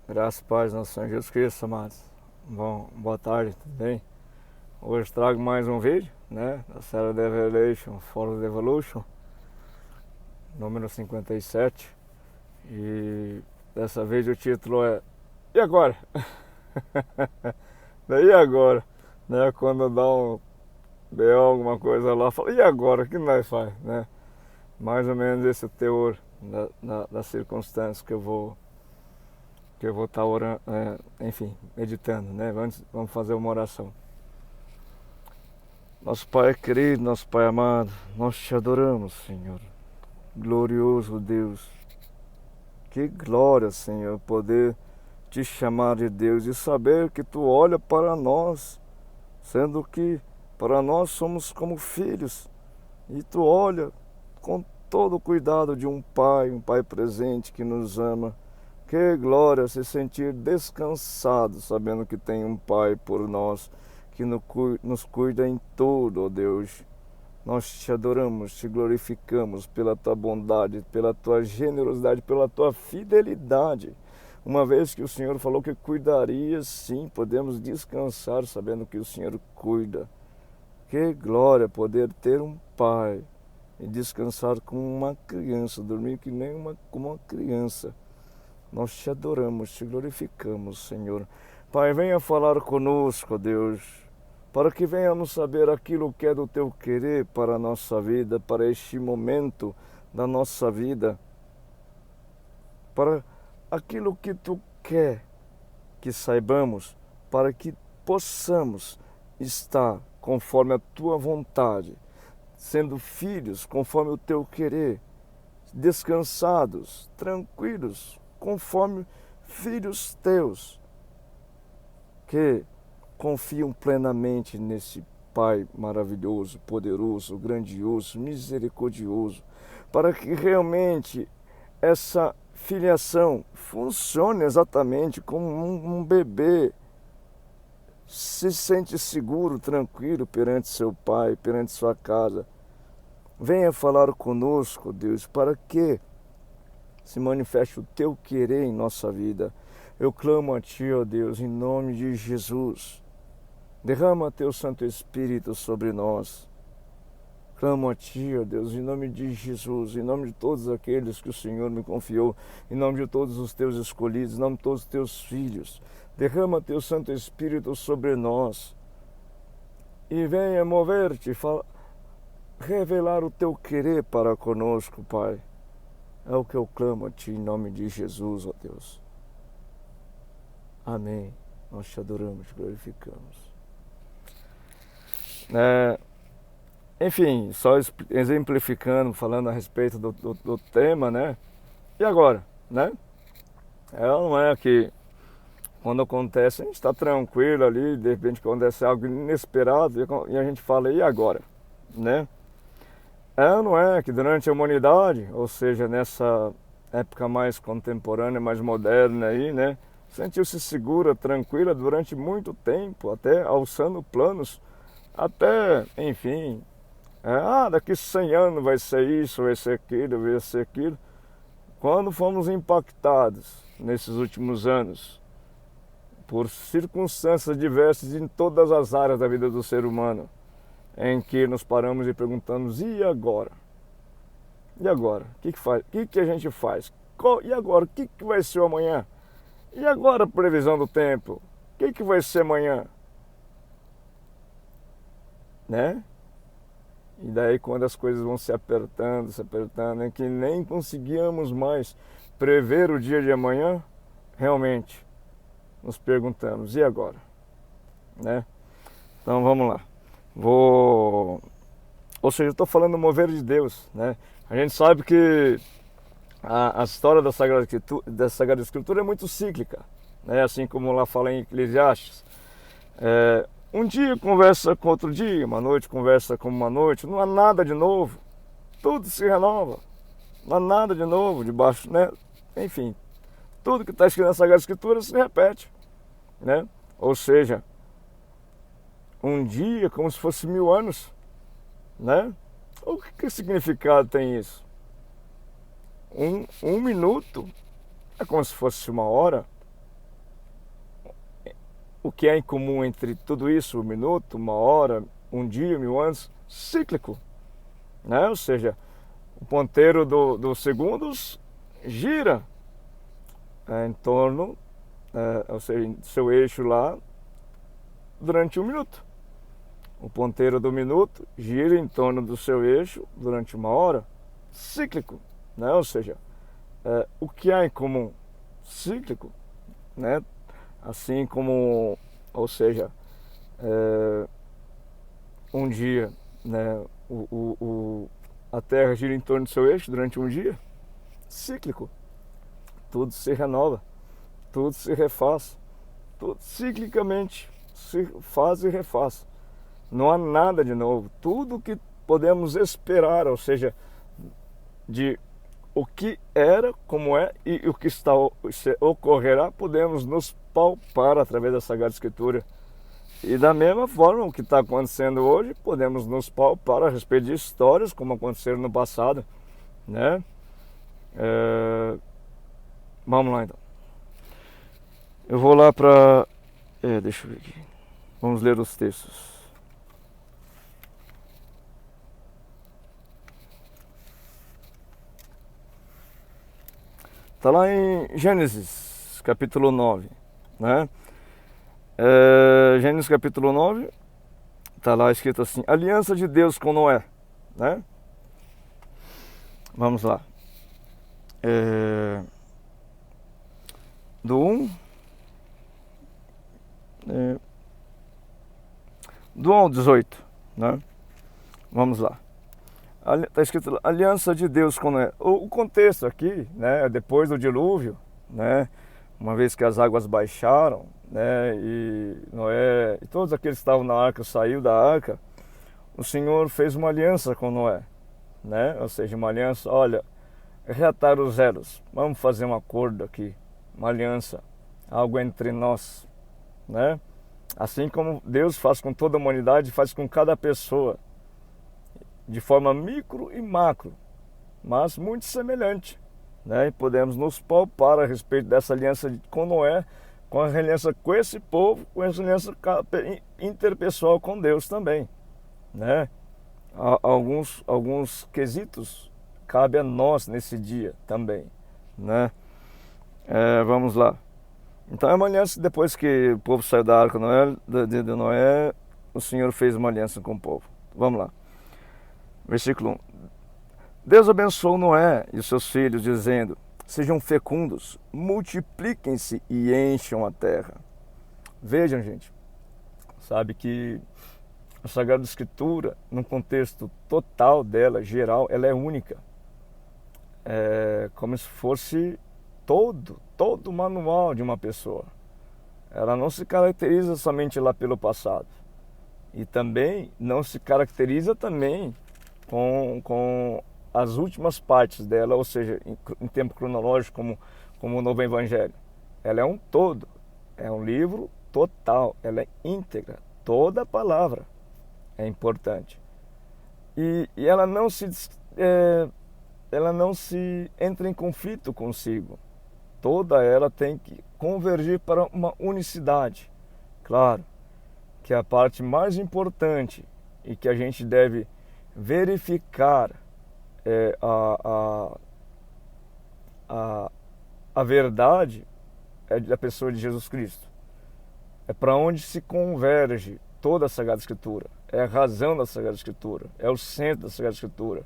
Graças e paz, nosso Senhor Jesus Cristo, amados. Bom, boa tarde, tudo bem? Hoje trago mais um vídeo, né? Da série The Revelation for the Evolution, número 57. E dessa vez o título é E agora? Daí agora, né? Quando dá um BO, alguma coisa lá, fala, e agora? O que nós faz, né? Mais ou menos esse é o teor das circunstâncias que eu vou estar orando, enfim, meditando, né? Vamos fazer uma oração. Nosso Pai querido, nosso Pai amado, nós te adoramos, Senhor. Glorioso Deus. Que glória, Senhor, poder te chamar de Deus e saber que tu olha para nós, sendo que para nós somos como filhos, e tu olha com todo o cuidado de um pai presente que nos ama. Que glória se sentir descansado, sabendo que tem um Pai por nós, que nos cuida em tudo, ó Deus. Nós te adoramos, te glorificamos pela tua bondade, pela tua generosidade, pela tua fidelidade. Uma vez que o Senhor falou que cuidaria, sim, podemos descansar sabendo que o Senhor cuida. Que glória poder ter um Pai e descansar como uma criança, dormir que nem como uma criança. Nós te adoramos, te glorificamos, Senhor. Pai, venha falar conosco, Deus, para que venhamos saber aquilo que é do teu querer para a nossa vida, para este momento da nossa vida, para aquilo que tu quer que saibamos, para que possamos estar conforme a tua vontade, sendo filhos conforme o teu querer, descansados, tranquilos, conforme filhos teus, que confiam plenamente nesse Pai maravilhoso, poderoso, grandioso, misericordioso, para que realmente essa filiação funcione exatamente como um bebê se sente seguro, tranquilo perante seu pai, perante sua casa. Venha falar conosco, Deus, para que se manifeste o teu querer em nossa vida. Eu clamo a ti, ó Deus, em nome de Jesus. Derrama teu Santo Espírito sobre nós. Clamo a ti, ó Deus, em nome de Jesus, em nome de todos aqueles que o Senhor me confiou, em nome de todos os teus escolhidos, em nome de todos os teus filhos. Derrama teu Santo Espírito sobre nós e venha mover-te, revelar o teu querer para conosco, Pai. É o que eu clamo a ti em nome de Jesus, ó Deus. Amém. Nós te adoramos, te glorificamos. Enfim, só exemplificando, falando a respeito do tema, né? E agora, né? Não é que quando acontece, a gente está tranquilo ali, de repente acontece algo inesperado e a gente fala, e agora? Né? Não é que durante a humanidade, ou seja, nessa época mais contemporânea, mais moderna aí, né? Sentiu-se segura, tranquila durante muito tempo, até alçando planos, até, enfim, daqui 100 anos vai ser isso, vai ser aquilo, vai ser aquilo. Quando fomos impactados nesses últimos anos por circunstâncias diversas em todas as áreas da vida do ser humano, em que nos paramos e perguntamos, e agora? E agora? O que faz? O que a gente faz? E agora? O que vai ser o amanhã? E agora a previsão do tempo? O que vai ser amanhã? Né? E daí quando as coisas vão se apertando, é que nem conseguíamos mais prever o dia de amanhã, realmente nos perguntamos, e agora? Né? Então vamos lá. Ou seja, eu estou falando do mover de Deus, né? A gente sabe que a história da Sagrada Escritura é muito cíclica, né? Assim como lá fala em Eclesiastes. Um dia conversa com outro dia, uma noite conversa com uma noite, não há nada de novo, tudo se renova, não há nada de novo debaixo, né? Enfim, tudo que está escrito na Sagrada Escritura se repete, né? Ou seja, um dia como se fosse 1000 anos, né? O que significado tem isso? Um minuto é como se fosse uma hora, o que é em comum entre tudo isso, 1 minuto, 1 hora, 1 dia, 1000 anos? Cíclico, né? Ou seja, o ponteiro dos segundos gira em torno, ou seja, em seu eixo lá, durante 1 minuto. O ponteiro do minuto gira em torno do seu eixo durante 1 hora. Cíclico, né? Ou seja, o que há em comum? Cíclico, né? Assim como, ou seja, um dia, né? A Terra gira em torno do seu eixo durante 1 dia. Cíclico. Tudo se renova, tudo se refaz, tudo ciclicamente se faz e refaz. Não há nada de novo. Tudo que podemos esperar, ou seja, de o que era, como é e o que ocorrerá, podemos nos palpar através da Sagrada Escritura. E da mesma forma, o que está acontecendo hoje, podemos nos palpar a respeito de histórias como aconteceram no passado, né? Vamos lá então. Eu vou lá para... deixa eu ver aqui. Vamos ler os textos. Está lá em Gênesis, capítulo 9, né? Gênesis capítulo 9, está lá escrito assim: aliança de Deus com Noé, né? Vamos lá. Do 1 ao 18, né? Vamos lá. Está escrito aliança de Deus com Noé. O contexto aqui, né, depois do dilúvio, né, uma vez que as águas baixaram, né, e Noé e todos aqueles que estavam na arca saiu da arca, o Senhor fez uma aliança com Noé, né? Ou seja, uma aliança, olha, reatar os elos, vamos fazer um acordo aqui, uma aliança, algo entre nós, né? Assim como Deus faz com toda a humanidade, faz com cada pessoa, de forma micro e macro, mas muito semelhante, né? E podemos nos palpar a respeito dessa aliança com Noé, com a aliança com esse povo, com essa aliança interpessoal com Deus também, né? Alguns quesitos cabe a nós nesse dia também, né? Vamos lá. Então é uma aliança. Depois que o povo saiu da arca de Noé, o Senhor fez uma aliança com o povo. Vamos lá. Versículo 1. Deus abençoou Noé e os seus filhos, dizendo: sejam fecundos, multipliquem-se e encham a terra. Vejam, gente, sabe que a Sagrada Escritura, no contexto total dela, geral, ela é única. É como se fosse todo o manual de uma pessoa. Ela não se caracteriza somente lá pelo passado. E também não se caracteriza também com as últimas partes dela, ou seja, em tempo cronológico, como o Novo Evangelho. Ela é um todo, é um livro total, ela é íntegra, toda a palavra é importante. E ela não se entra em conflito consigo. Toda ela tem que convergir para uma unicidade. Claro que a parte mais importante e que a gente deve verificar a verdade é da pessoa de Jesus Cristo. É para onde se converge toda a Sagrada Escritura. É a razão da Sagrada Escritura. É o centro da Sagrada Escritura.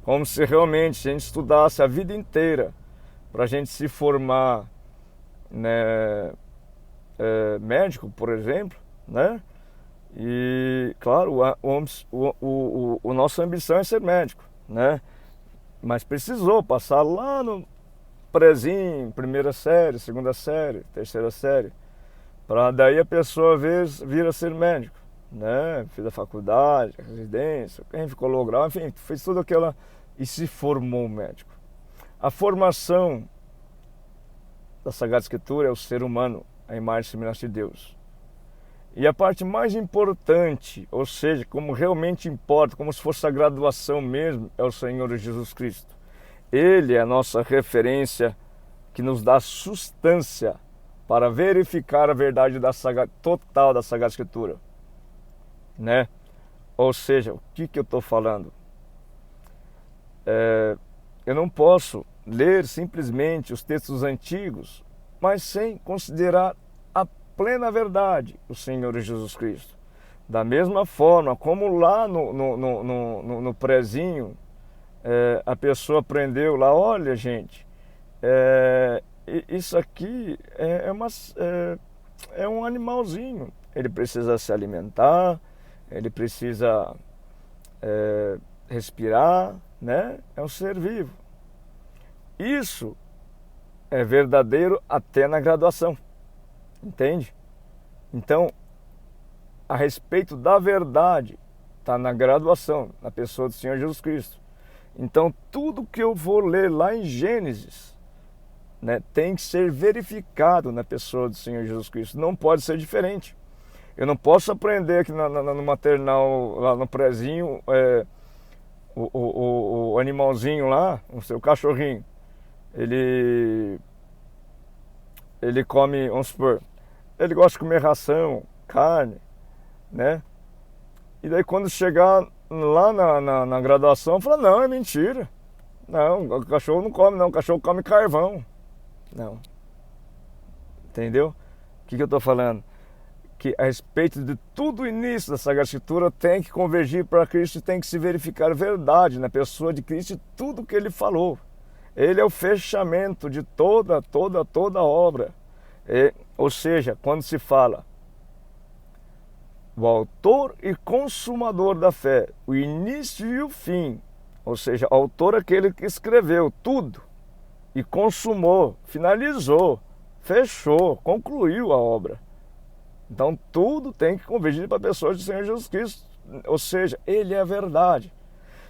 Como se realmente a gente estudasse a vida inteira para a gente se formar, né, médico, por exemplo, né? E, claro, o nossa ambição é ser médico, né? Mas precisou passar lá no prézinho, 1ª série, 2ª série, 3ª série, para daí a pessoa vir a ser médico, né? Fez a faculdade, a residência, quem ficou logrado, enfim, fez tudo aquilo e se formou médico. A formação da Sagrada Escritura é o ser humano, a imagem e semelhança de Deus. E a parte mais importante, ou seja, como realmente importa, como se fosse a graduação mesmo, é o Senhor Jesus Cristo. Ele é a nossa referência que nos dá sustância para verificar a verdade total da Sagrada Escritura, né? Ou seja, o que eu estou falando? Eu não posso ler simplesmente os textos antigos, mas sem considerar a plena verdade, o Senhor Jesus Cristo. Da mesma forma como lá no prezinho, a pessoa aprendeu lá, olha gente, isso aqui é um animalzinho, ele precisa se alimentar, ele precisa respirar, né? É um ser vivo. Isso é verdadeiro até na graduação, entende? Então, a respeito da verdade, está na graduação, na pessoa do Senhor Jesus Cristo. Então, tudo que eu vou ler lá em Gênesis, né, tem que ser verificado na pessoa do Senhor Jesus Cristo. Não pode ser diferente. Eu não posso aprender aqui no maternal, lá no prezinho, o animalzinho lá, o seu cachorrinho, ele come, vamos supor, ele gosta de comer ração, carne, né? E daí quando chegar lá na graduação, fala, não, é mentira. Não, o cachorro não come, não, o cachorro come carvão. Não. Entendeu? O que eu estou falando? Que a respeito de tudo o início da Sagrada Escritura tem que convergir para Cristo e tem que se verificar a verdade na pessoa de Cristo e tudo que ele falou. Ele é o fechamento de toda a obra. Ou seja, quando se fala o autor e consumador da fé, o início e o fim, ou seja, o autor é aquele que escreveu tudo e consumou, finalizou, fechou, concluiu a obra. Então tudo tem que convergir para a pessoa do Senhor Jesus Cristo, ou seja, ele é a verdade.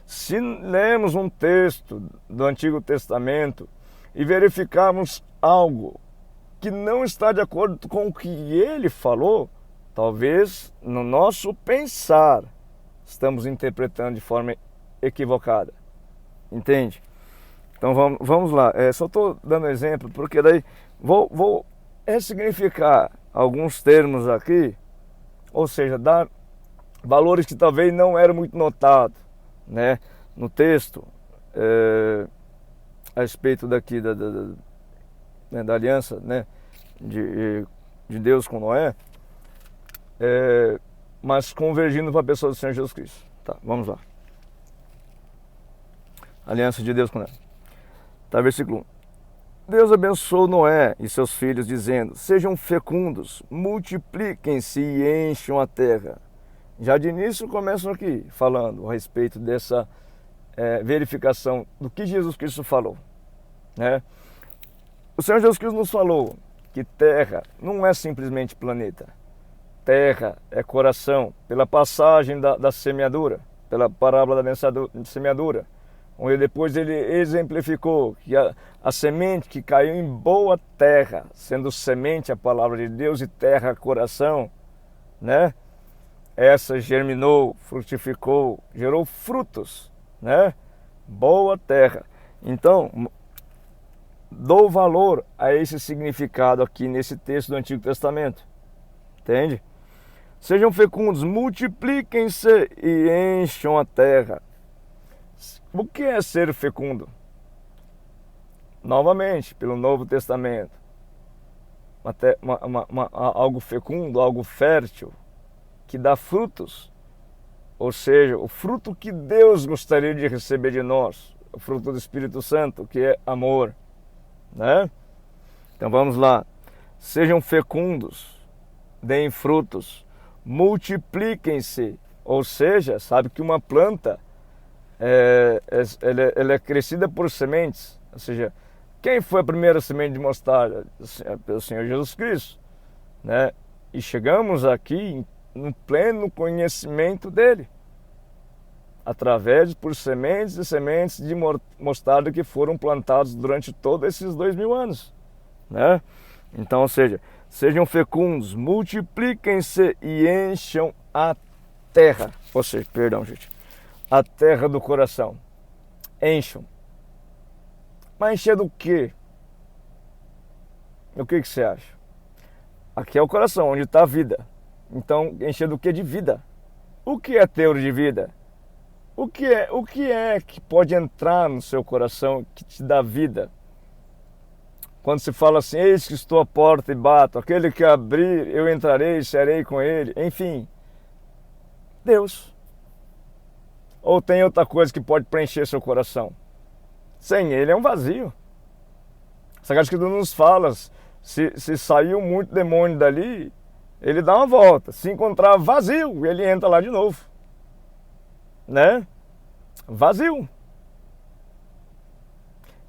Se lemos um texto do Antigo Testamento e verificarmos algo que não está de acordo com o que ele falou, talvez no nosso pensar estamos interpretando de forma equivocada. Entende? Então vamos lá. Só estou dando exemplo porque daí vou ressignificar alguns termos aqui, ou seja, dar valores que talvez não eram muito notados, né, no texto, a respeito daqui da aliança, né, de Deus com Noé, mas convergindo para a pessoa do Senhor Jesus Cristo. Tá, vamos lá. Aliança de Deus com Noé. Tá, versículo 1. Deus abençoou Noé e seus filhos, dizendo: sejam fecundos, multipliquem-se e encham a terra. Já de início começam aqui falando a respeito dessa verificação do que Jesus Cristo falou, né? O Senhor Jesus Cristo nos falou que terra não é simplesmente planeta. Terra é coração, pela passagem da semeadura, pela parábola da semeadura, onde depois ele exemplificou que a semente que caiu em boa terra, sendo semente a palavra de Deus e terra coração, né? Essa germinou, frutificou, gerou frutos, né? Boa terra. Então, dou valor a esse significado aqui nesse texto do Antigo Testamento. Entende? Sejam fecundos, multipliquem-se e encham a terra. O que é ser fecundo? Novamente, pelo Novo Testamento. Algo fecundo, algo fértil, que dá frutos. Ou seja, o fruto que Deus gostaria de receber de nós. O fruto do Espírito Santo, que é amor, né? Então vamos lá. Sejam fecundos, deem frutos, multipliquem-se. Ou seja, sabe que uma planta ela é crescida por sementes. Ou seja, quem foi a primeira semente de mostarda? Pelo Senhor Jesus Cristo, né? E chegamos aqui no pleno conhecimento dele, através por sementes e sementes de mostarda que foram plantados durante todos esses 2000 anos, né? Então, ou seja, sejam fecundos, multipliquem-se e encham a terra, ou seja, perdão, gente, a terra do coração. Encham. Mas encher do quê? O que você acha? Aqui é o coração, onde está a vida. Então, encher do que? De vida. O que é teuro de vida? O que é que pode entrar no seu coração que te dá vida? Quando se fala assim, eis que estou à porta e bato, aquele que abrir, eu entrarei e serei com ele. Enfim, Deus. Ou tem outra coisa que pode preencher seu coração? Sem ele é um vazio. Sagrada Escritura nos fala, se saiu muito demônio dali, ele dá uma volta. Se encontrar vazio, ele entra lá de novo. Né? Vazio.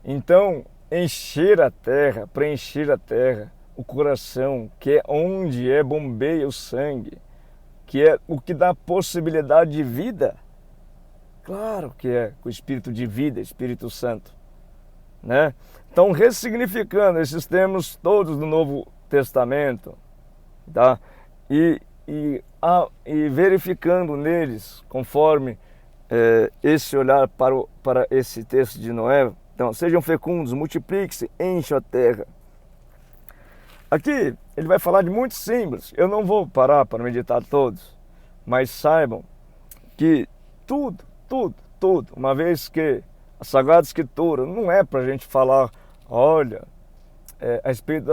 Então, encher a terra, preencher a terra, o coração, que é onde bombeia o sangue, que é o que dá possibilidade de vida. Claro que é o Espírito de vida, Espírito Santo. Né? Então, ressignificando esses termos todos do Novo Testamento, tá? E verificando neles, conforme esse olhar para esse texto de Noé. Então, sejam fecundos, multipliquem-se, enchem a terra. Aqui, ele vai falar de muitos símbolos. Eu não vou parar para meditar todos, mas saibam que tudo, uma vez que a Sagrada Escritura não é para a gente falar, olha, a respeito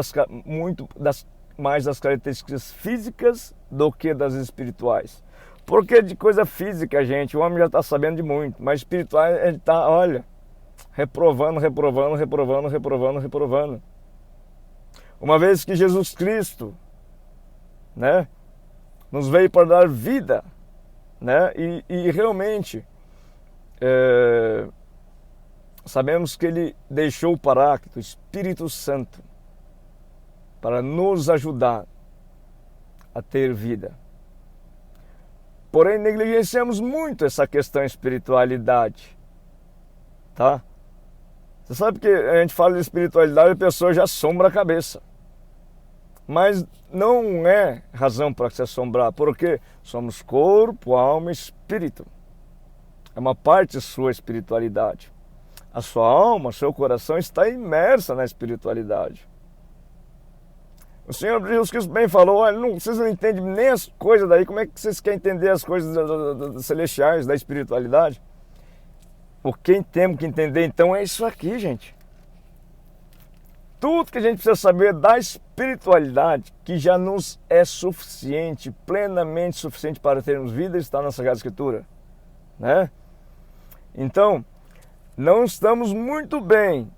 mais das características físicas do que das espirituais. Porque de coisa física, gente, o homem já está sabendo de muito, mas espiritual ele está, olha, reprovando. Uma vez que Jesus Cristo, né, nos veio para dar vida, né, e realmente sabemos que Ele deixou o Paráclito, o Espírito Santo, para nos ajudar a ter vida. Porém, negligenciamos muito essa questão de espiritualidade, tá? Você sabe que a gente fala de espiritualidade e a pessoa já assombra a cabeça. Mas não é razão para se assombrar, porque somos corpo, alma e espírito. É uma parte sua espiritualidade. A sua alma, seu coração está imersa na espiritualidade. O Senhor Jesus Cristo bem falou, olha, vocês não entendem nem as coisas daí, como é que vocês querem entender as coisas celestiais, da espiritualidade? O que temos que entender então é isso aqui, gente. Tudo que a gente precisa saber da espiritualidade, que já nos é suficiente, plenamente suficiente para termos vida, está na Sagrada Escritura, né? Então, não estamos muito bem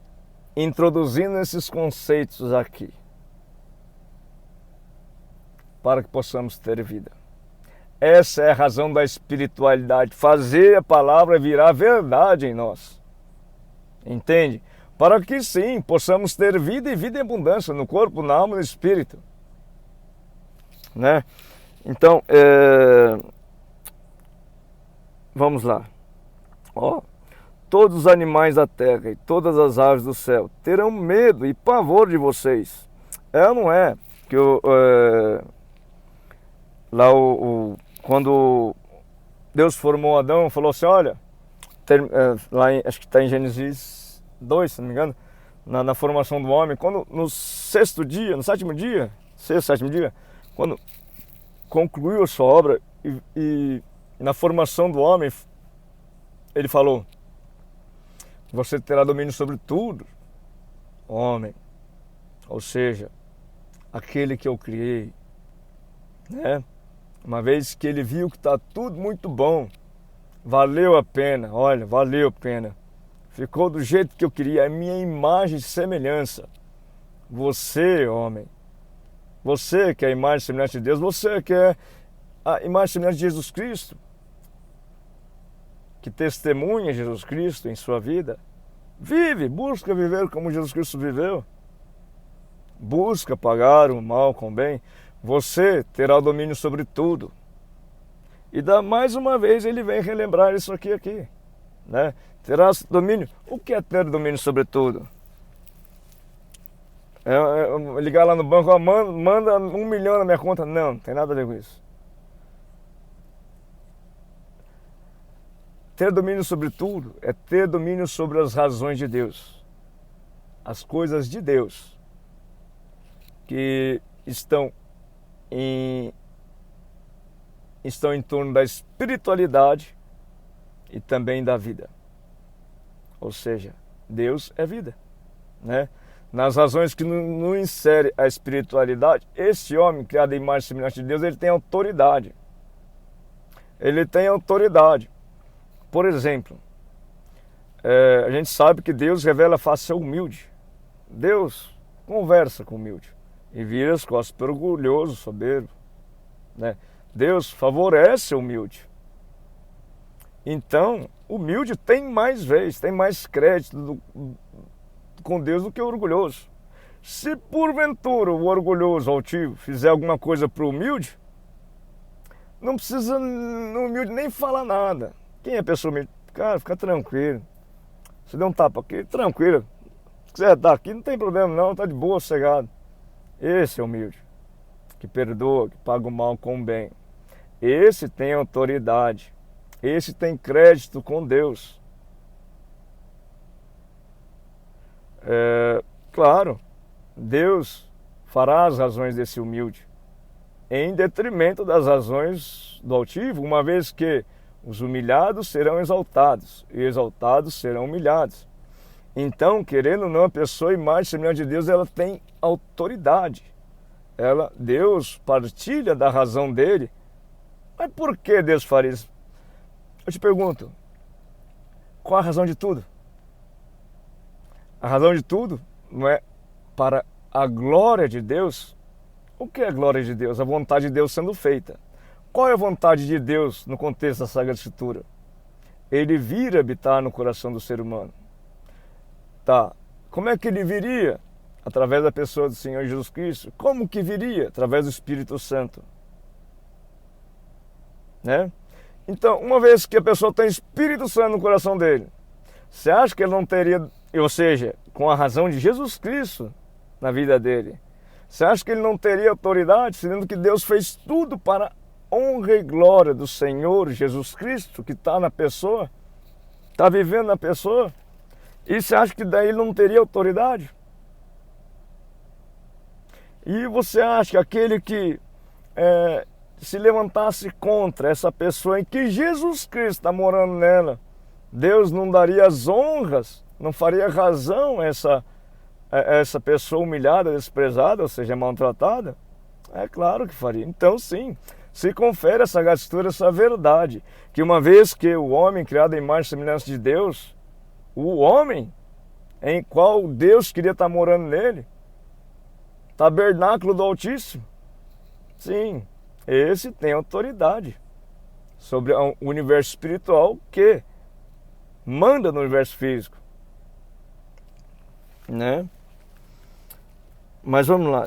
introduzindo esses conceitos aqui, para que possamos ter vida. Essa é a razão da espiritualidade, fazer a palavra virar verdade em nós. Entende? Para que sim, possamos ter vida e vida em abundância no corpo, na alma e no espírito. Né? Então, vamos lá. Todos os animais da terra e todas as aves do céu terão medo e pavor de vocês. Não é que quando Deus formou Adão, falou assim, olha, acho que está em Gênesis 2, se não me engano, na formação do homem, quando no sétimo dia, quando concluiu a sua obra e na formação do homem, ele falou, você terá domínio sobre tudo, homem, ou seja, aquele que eu criei, né? Uma vez que ele viu que está tudo muito bom, valeu a pena, olha, valeu a pena. Ficou do jeito que eu queria, a minha imagem e semelhança. Você, homem, você que é a imagem e semelhança de Deus, você que é a imagem e semelhança de Jesus Cristo, que testemunha Jesus Cristo em sua vida, busca viver como Jesus Cristo viveu, busca pagar o mal com o bem. Você terá o domínio sobre tudo. E mais uma vez ele vem relembrar isso aqui, né? Terá domínio. O que é ter domínio sobre tudo? Ligar lá no banco, manda 1 milhão na minha conta. Não tem nada a ver com isso. Ter domínio sobre tudo é ter domínio sobre as razões de Deus, as coisas de Deus, que estão estão em torno da espiritualidade e também da vida. Ou seja, Deus é vida, né? Nas razões que não insere a espiritualidade, esse homem criado em imagem e semelhança de Deus, ele tem autoridade. Ele tem autoridade. Por exemplo, a gente sabe que Deus revela a face humilde. Deus conversa com o humilde e vira as costas para o orgulhoso, soberbo, né? Deus favorece o humilde. Então, o humilde tem mais vez, tem mais crédito com Deus do que o orgulhoso. Se porventura o orgulhoso, altivo, fizer alguma coisa para o humilde, não precisa no humilde nem falar nada. Quem é a pessoa humilde? Cara, fica tranquilo. Se der um tapa aqui, tranquilo. Se quiser dar aqui, não tem problema não, tá de boa, sossegado. Esse é humilde, que perdoa, que paga o mal com o bem. Esse tem autoridade. Esse tem crédito com Deus. Claro, Deus fará as razões desse humilde em detrimento das razões do altivo, uma vez que os humilhados serão exaltados e exaltados serão humilhados. Então, querendo ou não, a pessoa imagem e semelhança de Deus, ela tem autoridade. Deus partilha da razão dele. Mas por que Deus faria isso? Eu te pergunto, qual a razão de tudo? A razão de tudo não é para a glória de Deus? O que é a glória de Deus? A vontade de Deus sendo feita. Qual é a vontade de Deus no contexto da Sagrada Escritura? Ele vir habitar no coração do ser humano. Tá, como é que ele viria? Através da pessoa do Senhor Jesus Cristo. Como que viria? Através do Espírito Santo. Né? Então, uma vez que a pessoa tem Espírito Santo no coração dele, você acha que ele não teria, ou seja, com a razão de Jesus Cristo na vida dele, você acha que ele não teria autoridade, sendo que Deus fez tudo para a honra e glória do Senhor Jesus Cristo, que está na pessoa, está vivendo na pessoa, e você acha que daí ele não teria autoridade? E você acha que aquele que se levantasse contra essa pessoa em que Jesus Cristo está morando nela, Deus não daria as honras, não faria razão a essa pessoa humilhada, desprezada, ou seja, maltratada? É claro que faria. Então sim, se confere essa gastura, essa verdade, que uma vez que o homem criado em imagem e semelhança de Deus, o homem em qual Deus queria estar morando nele, tabernáculo do Altíssimo, sim, esse tem autoridade sobre o universo espiritual que manda no universo físico, né? Mas vamos lá,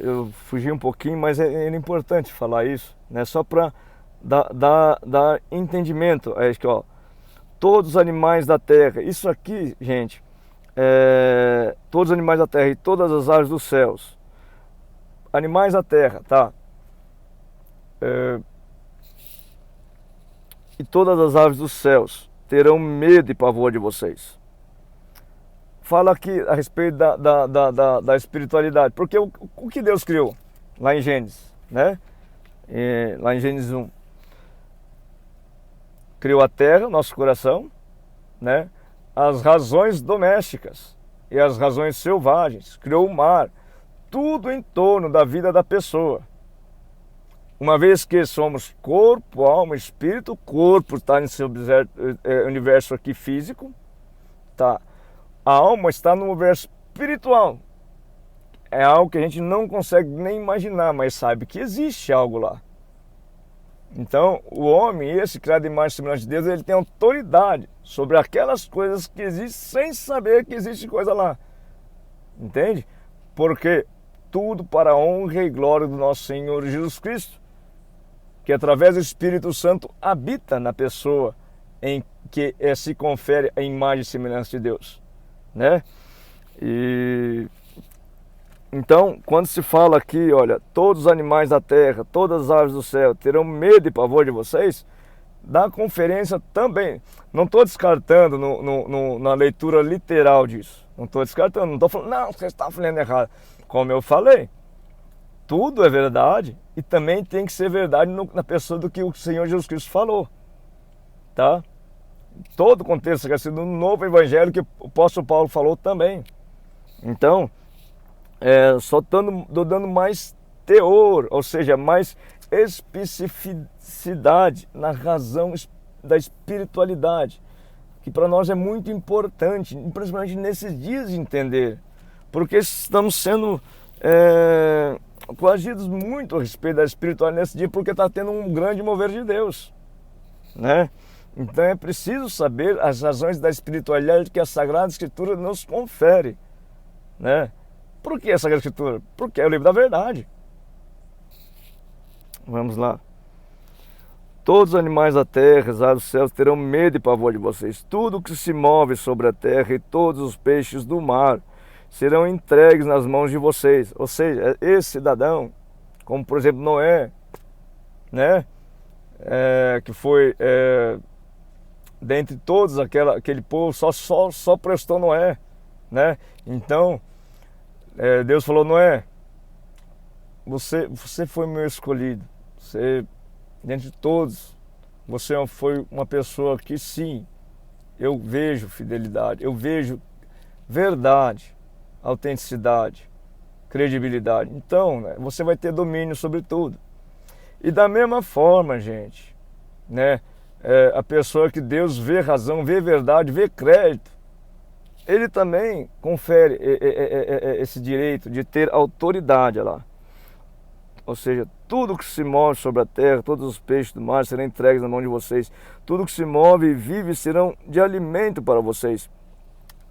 eu fugi um pouquinho, mas é importante falar isso, né? Só para dar entendimento. É isso que, ó, todos os animais da terra, isso aqui, gente, todos os animais da terra e todas as aves dos céus, animais da terra, tá? E todas as aves dos céus terão medo e pavor de vocês. Fala aqui a respeito da espiritualidade, porque o que Deus criou lá em Gênesis, né? Lá em Gênesis 1, criou a terra, nosso coração, né? As razões domésticas e as razões selvagens, criou o mar, tudo em torno da vida da pessoa. Uma vez que somos corpo, alma, espírito, o corpo está nesse universo aqui físico, tá? A alma está no universo espiritual. É algo que a gente não consegue nem imaginar, mas sabe que existe algo lá. Então, o homem, esse criado em imagem e semelhança de Deus, ele tem autoridade sobre aquelas coisas que existem sem saber que existe coisa lá. Entende? Porque tudo para a honra e glória do nosso Senhor Jesus Cristo, que através do Espírito Santo habita na pessoa em que se confere a imagem e semelhança de Deus, né? E então, quando se fala aqui, olha, todos os animais da terra, todas as aves do céu terão medo e pavor de vocês, da conferência também. Não estou descartando na leitura literal disso. Não estou descartando, não estou falando, não, você está falando errado. Como eu falei, tudo é verdade e também tem que ser verdade na pessoa do que o Senhor Jesus Cristo falou, tá? Todo o contexto que é sido um novo evangelho que o apóstolo Paulo falou também. Então, só dando mais teor, ou seja, mais especificidade na razão da espiritualidade, que para nós é muito importante, principalmente nesses dias de entender, porque estamos sendo coagidos muito a respeito da espiritualidade nesse dia, porque está tendo um grande mover de Deus, né? Então é preciso saber as razões da espiritualidade que a Sagrada Escritura nos confere, né? Por que a Sagrada Escritura? Porque é o livro da verdade. Vamos lá. Todos os animais da terra, as aves dos céus terão medo e pavor de vocês. Tudo que se move sobre a terra e todos os peixes do mar serão entregues nas mãos de vocês. Ou seja, esse cidadão, como por exemplo Noé, né? Que foi dentre todos aquele povo, só prestou Noé, né? Então Deus falou: Noé, você foi meu escolhido, dentre todos, você foi uma pessoa que sim, eu vejo fidelidade, eu vejo verdade, autenticidade, credibilidade. Então, né, você vai ter domínio sobre tudo. E da mesma forma, gente, né, a pessoa que Deus vê razão, vê verdade, vê crédito, ele também confere esse direito de ter autoridade lá. Ou seja, tudo que se move sobre a terra, todos os peixes do mar serão entregues na mão de vocês. Tudo que se move e vive serão de alimento para vocês.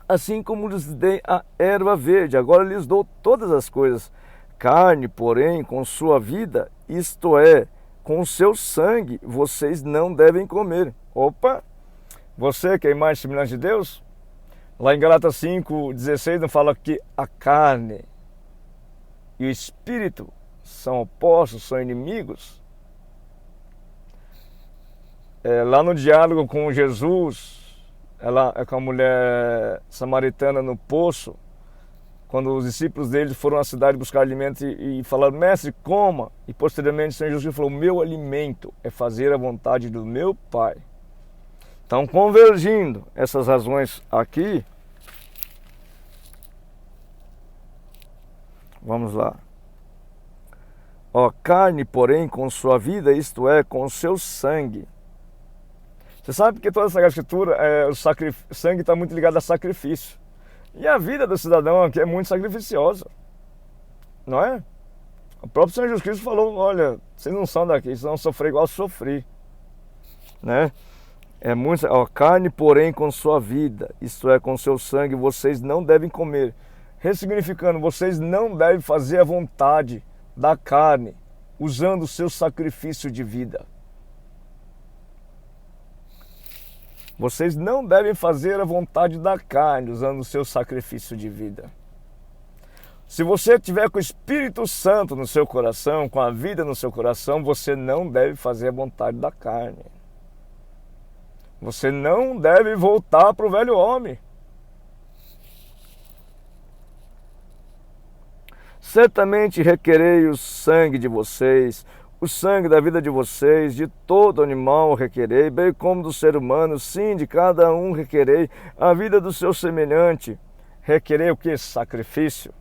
Assim como lhes dei a erva verde, agora lhes dou todas as coisas. Carne, porém, com sua vida, isto é, com o seu sangue, vocês não devem comer. Opa! Você que é a imagem e semelhança de Deus? Lá em Gálatas 5:16 não fala que a carne e o espírito são opostos, são inimigos? Lá no diálogo com Jesus, com a mulher samaritana no poço, quando os discípulos dele foram à cidade buscar alimento e falaram: mestre, coma. E posteriormente o Senhor Jesus falou: meu alimento é fazer a vontade do meu Pai. Então, convergindo essas razões aqui, vamos lá. Carne, porém, com sua vida, isto é, com o seu sangue. Você sabe que toda essa Escritura, o sangue está muito ligado a sacrifício. E a vida do cidadão aqui é muito sacrificiosa, não é? O próprio Senhor Jesus Cristo falou: olha, vocês não são daqui, vocês vão sofrer igual eu sofri, né? Carne, porém, com sua vida, isto é, com seu sangue, vocês não devem comer. Ressignificando, vocês não devem fazer a vontade da carne, usando o seu sacrifício de vida. Vocês não devem fazer a vontade da carne, usando o seu sacrifício de vida. Se você tiver com o Espírito Santo no seu coração, com a vida no seu coração, você não deve fazer a vontade da carne. Você não deve voltar para o velho homem. Certamente requerei o sangue de vocês, o sangue da vida de vocês, de todo animal requerei, bem como do ser humano, sim, de cada um requerei, a vida do seu semelhante. Requerei o que? Sacrifício.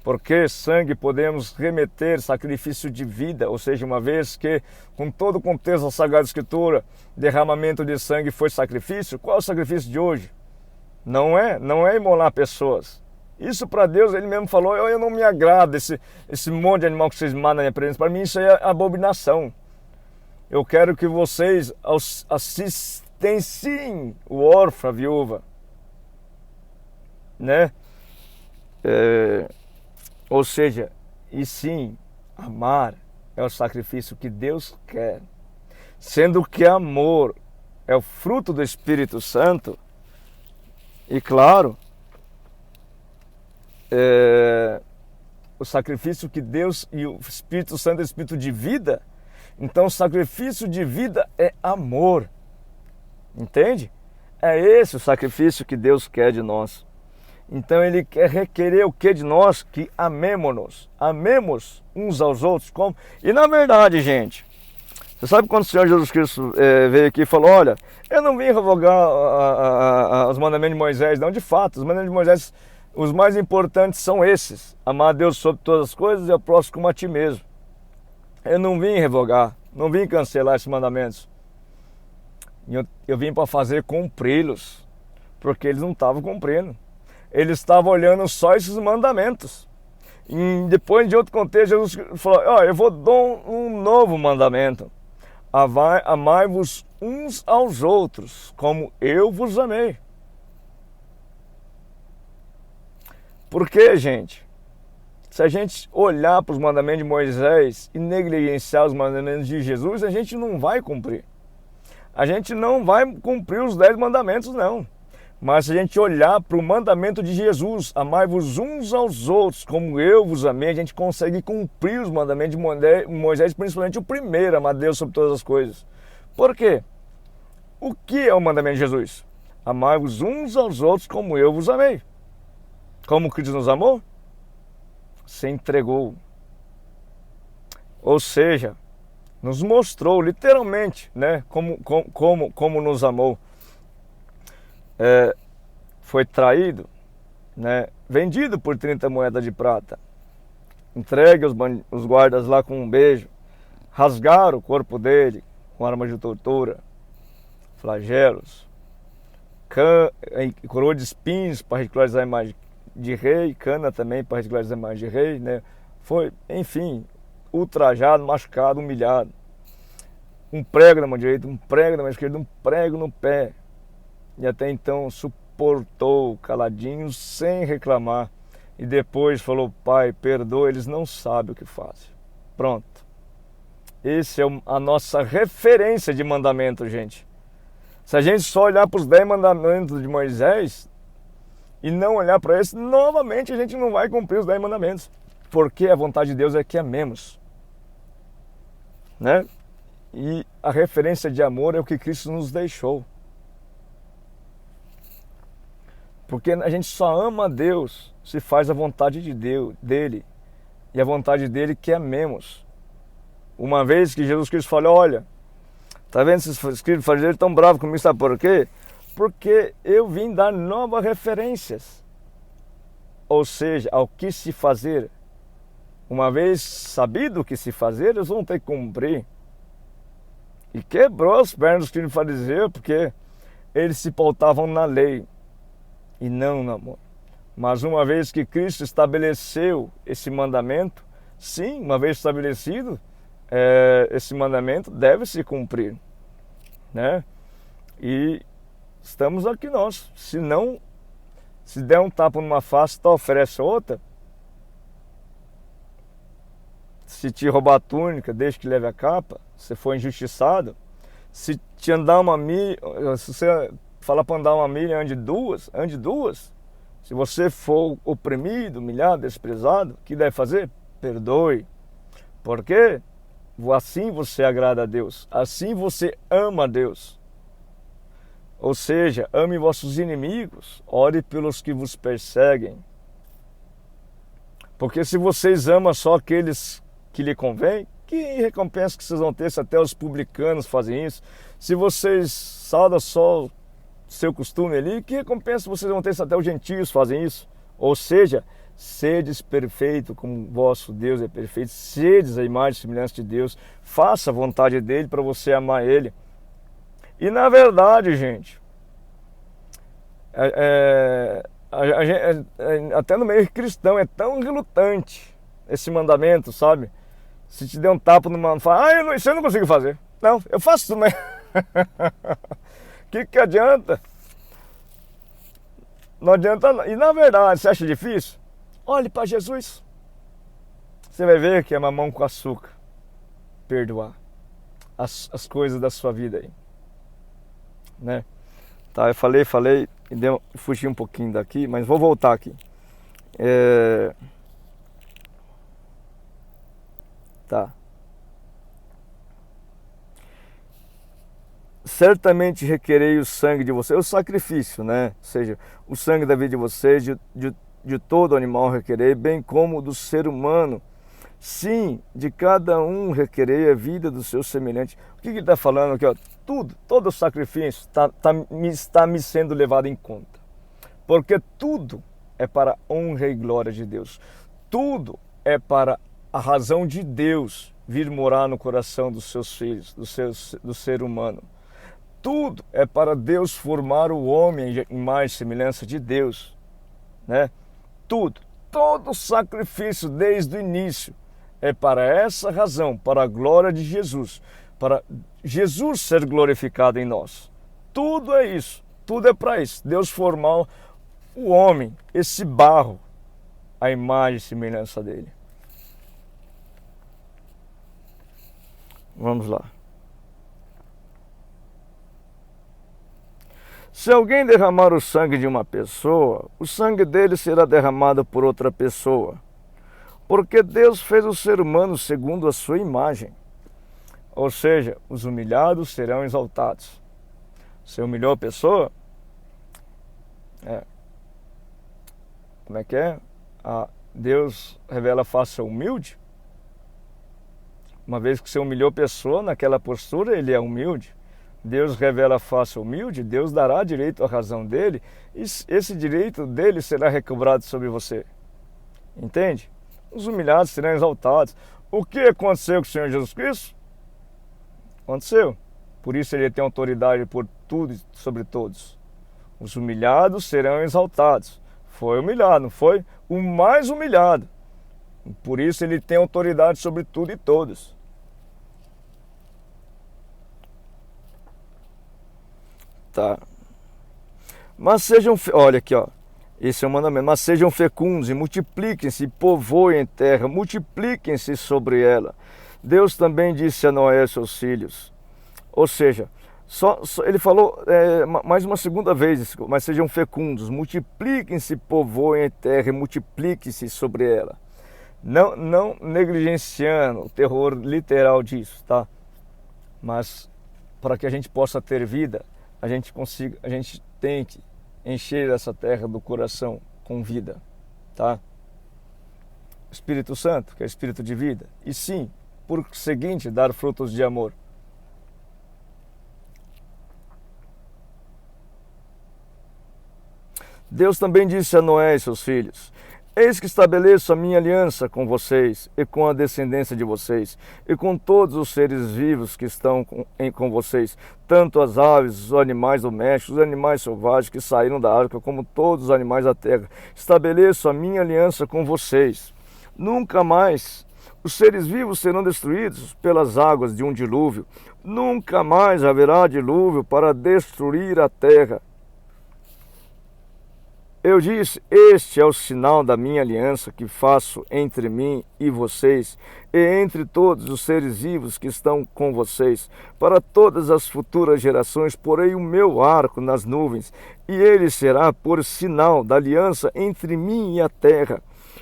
Porque sangue podemos remeter sacrifício de vida, ou seja, uma vez que, com todo o contexto da Sagrada Escritura, derramamento de sangue foi sacrifício, qual é o sacrifício de hoje? Não é imolar pessoas. Isso para Deus, Ele mesmo falou: eu não me agrada esse monte de animal que vocês matam na minha presença. Para mim isso é abominação. Eu quero que vocês assistenciem o órfão, a viúva, né? Ou seja, e sim, amar é o sacrifício que Deus quer. Sendo que amor é o fruto do Espírito Santo, e claro, o sacrifício que Deus e o Espírito Santo é o Espírito de vida. Então o sacrifício de vida é amor. Entende? É esse o sacrifício que Deus quer de nós. Então ele quer requerer o que de nós? Que amemos-nos, amemos uns aos outros. Como? E na verdade, gente, você sabe quando o Senhor Jesus Cristo veio aqui e falou, olha, eu não vim revogar os mandamentos de Moisés, não, de fato, os mandamentos de Moisés, os mais importantes são esses, amar a Deus sobre todas as coisas e ao próximo como a ti mesmo. Eu não vim revogar, não vim cancelar esses mandamentos, eu vim para fazer cumpri-los, porque eles não estavam cumprindo, eles estavam olhando só esses mandamentos. E depois, de outro contexto, Jesus falou, ó, eu vou dar um novo mandamento. Amai-vos uns aos outros, como eu vos amei. Por quê, gente? Se a gente olhar para os mandamentos de Moisés e negligenciar os mandamentos de Jesus, a gente não vai cumprir. A gente não vai cumprir os 10 mandamentos, não. Mas se a gente olhar para o mandamento de Jesus, amai-vos uns aos outros, como eu vos amei, a gente consegue cumprir os mandamentos de Moisés, principalmente o primeiro, amar Deus sobre todas as coisas. Por quê? O que é o mandamento de Jesus? Amai-vos uns aos outros, como eu vos amei. Como Cristo nos amou? Se entregou. Ou seja, nos mostrou literalmente, né, como nos amou. Foi traído, né, vendido por 30 moedas de prata, entregue os guardas lá com um beijo, rasgaram o corpo dele com armas de tortura, flagelos, coroa de espinhos para ridicularizar a imagem de rei, cana também para ridicularizar a imagem de rei, né? Foi, enfim, ultrajado, machucado, humilhado, um prego na mão direita, um prego na mão esquerda, um prego no pé. E até então suportou caladinho, sem reclamar. E depois falou, Pai, perdoa, eles não sabem o que fazem. Pronto. Essa é a nossa referência de mandamento, gente. Se a gente só olhar para os 10 mandamentos de Moisés e não olhar para esse, novamente a gente não vai cumprir os 10 mandamentos. Porque a vontade de Deus é que amemos, né? E a referência de amor é o que Cristo nos deixou. Porque a gente só ama a Deus se faz a vontade de Deus, dele. E a vontade dele que amemos. Uma vez que Jesus Cristo falou, olha, tá vendo esses escribas fariseus tão bravos comigo, sabe por quê? Porque eu vim dar novas referências. Ou seja, ao que se fazer. Uma vez sabido o que se fazer, eles vão ter que cumprir. E quebrou as pernas dos escribas fariseus, porque eles se pautavam na lei e não no amor. Mas uma vez que Cristo estabeleceu esse mandamento, sim, uma vez estabelecido, esse mandamento deve se cumprir, né? E estamos aqui nós. Se der um tapa numa face, tu oferece outra. Se te roubar a túnica, deixa que leve a capa. Se for injustiçado. Se te andar uma milha, se você falar para andar uma milha, ande duas. Se você for oprimido, humilhado, desprezado, o que deve fazer? Perdoe. Por quê? Assim você agrada a Deus. Assim você ama a Deus. Ou seja, ame vossos inimigos, ore pelos que vos perseguem. Porque se vocês amam só aqueles que lhe convém, que recompensa que vocês vão ter se até os publicanos fazem isso? Se vocês saudam só seu costume ali, que recompensa vocês vão ter se até os gentios fazem isso? Ou seja, sedes perfeito como vosso Deus é perfeito, sedes a imagem e semelhança de Deus, faça a vontade dele para você amar ele. E na verdade, gente, até no meio cristão é tão relutante esse mandamento, sabe? Se te der um tapa numa... Fala, isso eu não consigo fazer. Não, eu faço isso também. Que adianta? Não adianta. E na verdade, você acha difícil? Olhe para Jesus. Você vai ver que é mamão com açúcar. Perdoar as coisas da sua vida aí, né? Tá, eu falei e fugi um pouquinho daqui, mas vou voltar aqui. certamente requerei o sangue de vocês, o sacrifício, né? Ou seja, o sangue da vida de vocês, de todo animal requerei, bem como do ser humano. Sim, de cada um requerei a vida do seu semelhante. O que ele está falando aqui? Ó? Tudo, todo o sacrifício está me sendo levado em conta. Porque tudo é para a honra e glória de Deus. Tudo é para a razão de Deus vir morar no coração dos seus filhos, do ser humano. Tudo é para Deus formar o homem em imagem e semelhança de Deus, né? Tudo, todo sacrifício desde o início é para essa razão, para a glória de Jesus, para Jesus ser glorificado em nós. Tudo é isso, tudo é para isso. Deus formar o homem, esse barro, a imagem e semelhança dele. Vamos lá. Se alguém derramar o sangue de uma pessoa, o sangue dele será derramado por outra pessoa. Porque Deus fez o ser humano segundo a sua imagem. Ou seja, os humilhados serão exaltados. Você humilhou a pessoa? Como é que é? Deus revela a face humilde. Uma vez que você humilhou a pessoa, naquela postura ele é humilde. Deus revela a face humilde, Deus dará direito à razão dele, e esse direito dele será recobrado sobre você. Entende? Os humilhados serão exaltados. O que aconteceu com o Senhor Jesus Cristo? Aconteceu. Por isso ele tem autoridade por tudo e sobre todos. Os humilhados serão exaltados. Foi humilhado, não foi? O mais humilhado. Por isso ele tem autoridade sobre tudo e todos. Tá. Mas sejam, olha aqui, ó. Esse é o mandamento. Mas sejam fecundos e multipliquem-se, povoem a terra, multipliquem-se sobre ela. Deus também disse a Noé e seus filhos. Ou seja, ele falou mais uma segunda vez, mas sejam fecundos, multipliquem-se, povoem a terra e multipliquem-se sobre ela. Não negligenciando o terror literal disso, tá? Mas para que a gente possa ter vida, a gente tem que encher essa terra do coração com vida, tá? Espírito Santo, que é Espírito de vida, e sim, por seguinte, dar frutos de amor. Deus também disse a Noé e seus filhos: eis que estabeleço a minha aliança com vocês e com a descendência de vocês e com todos os seres vivos que estão com vocês, tanto as aves, os animais domésticos, os animais selvagens que saíram da arca, como todos os animais da terra. Estabeleço a minha aliança com vocês. Nunca mais os seres vivos serão destruídos pelas águas de um dilúvio. Nunca mais haverá dilúvio para destruir a terra. Eu disse: este é o sinal da minha aliança que faço entre mim e vocês, e entre todos os seres vivos que estão com vocês. Para todas as futuras gerações porei o meu arco nas nuvens, e ele será por sinal da aliança entre mim e a terra.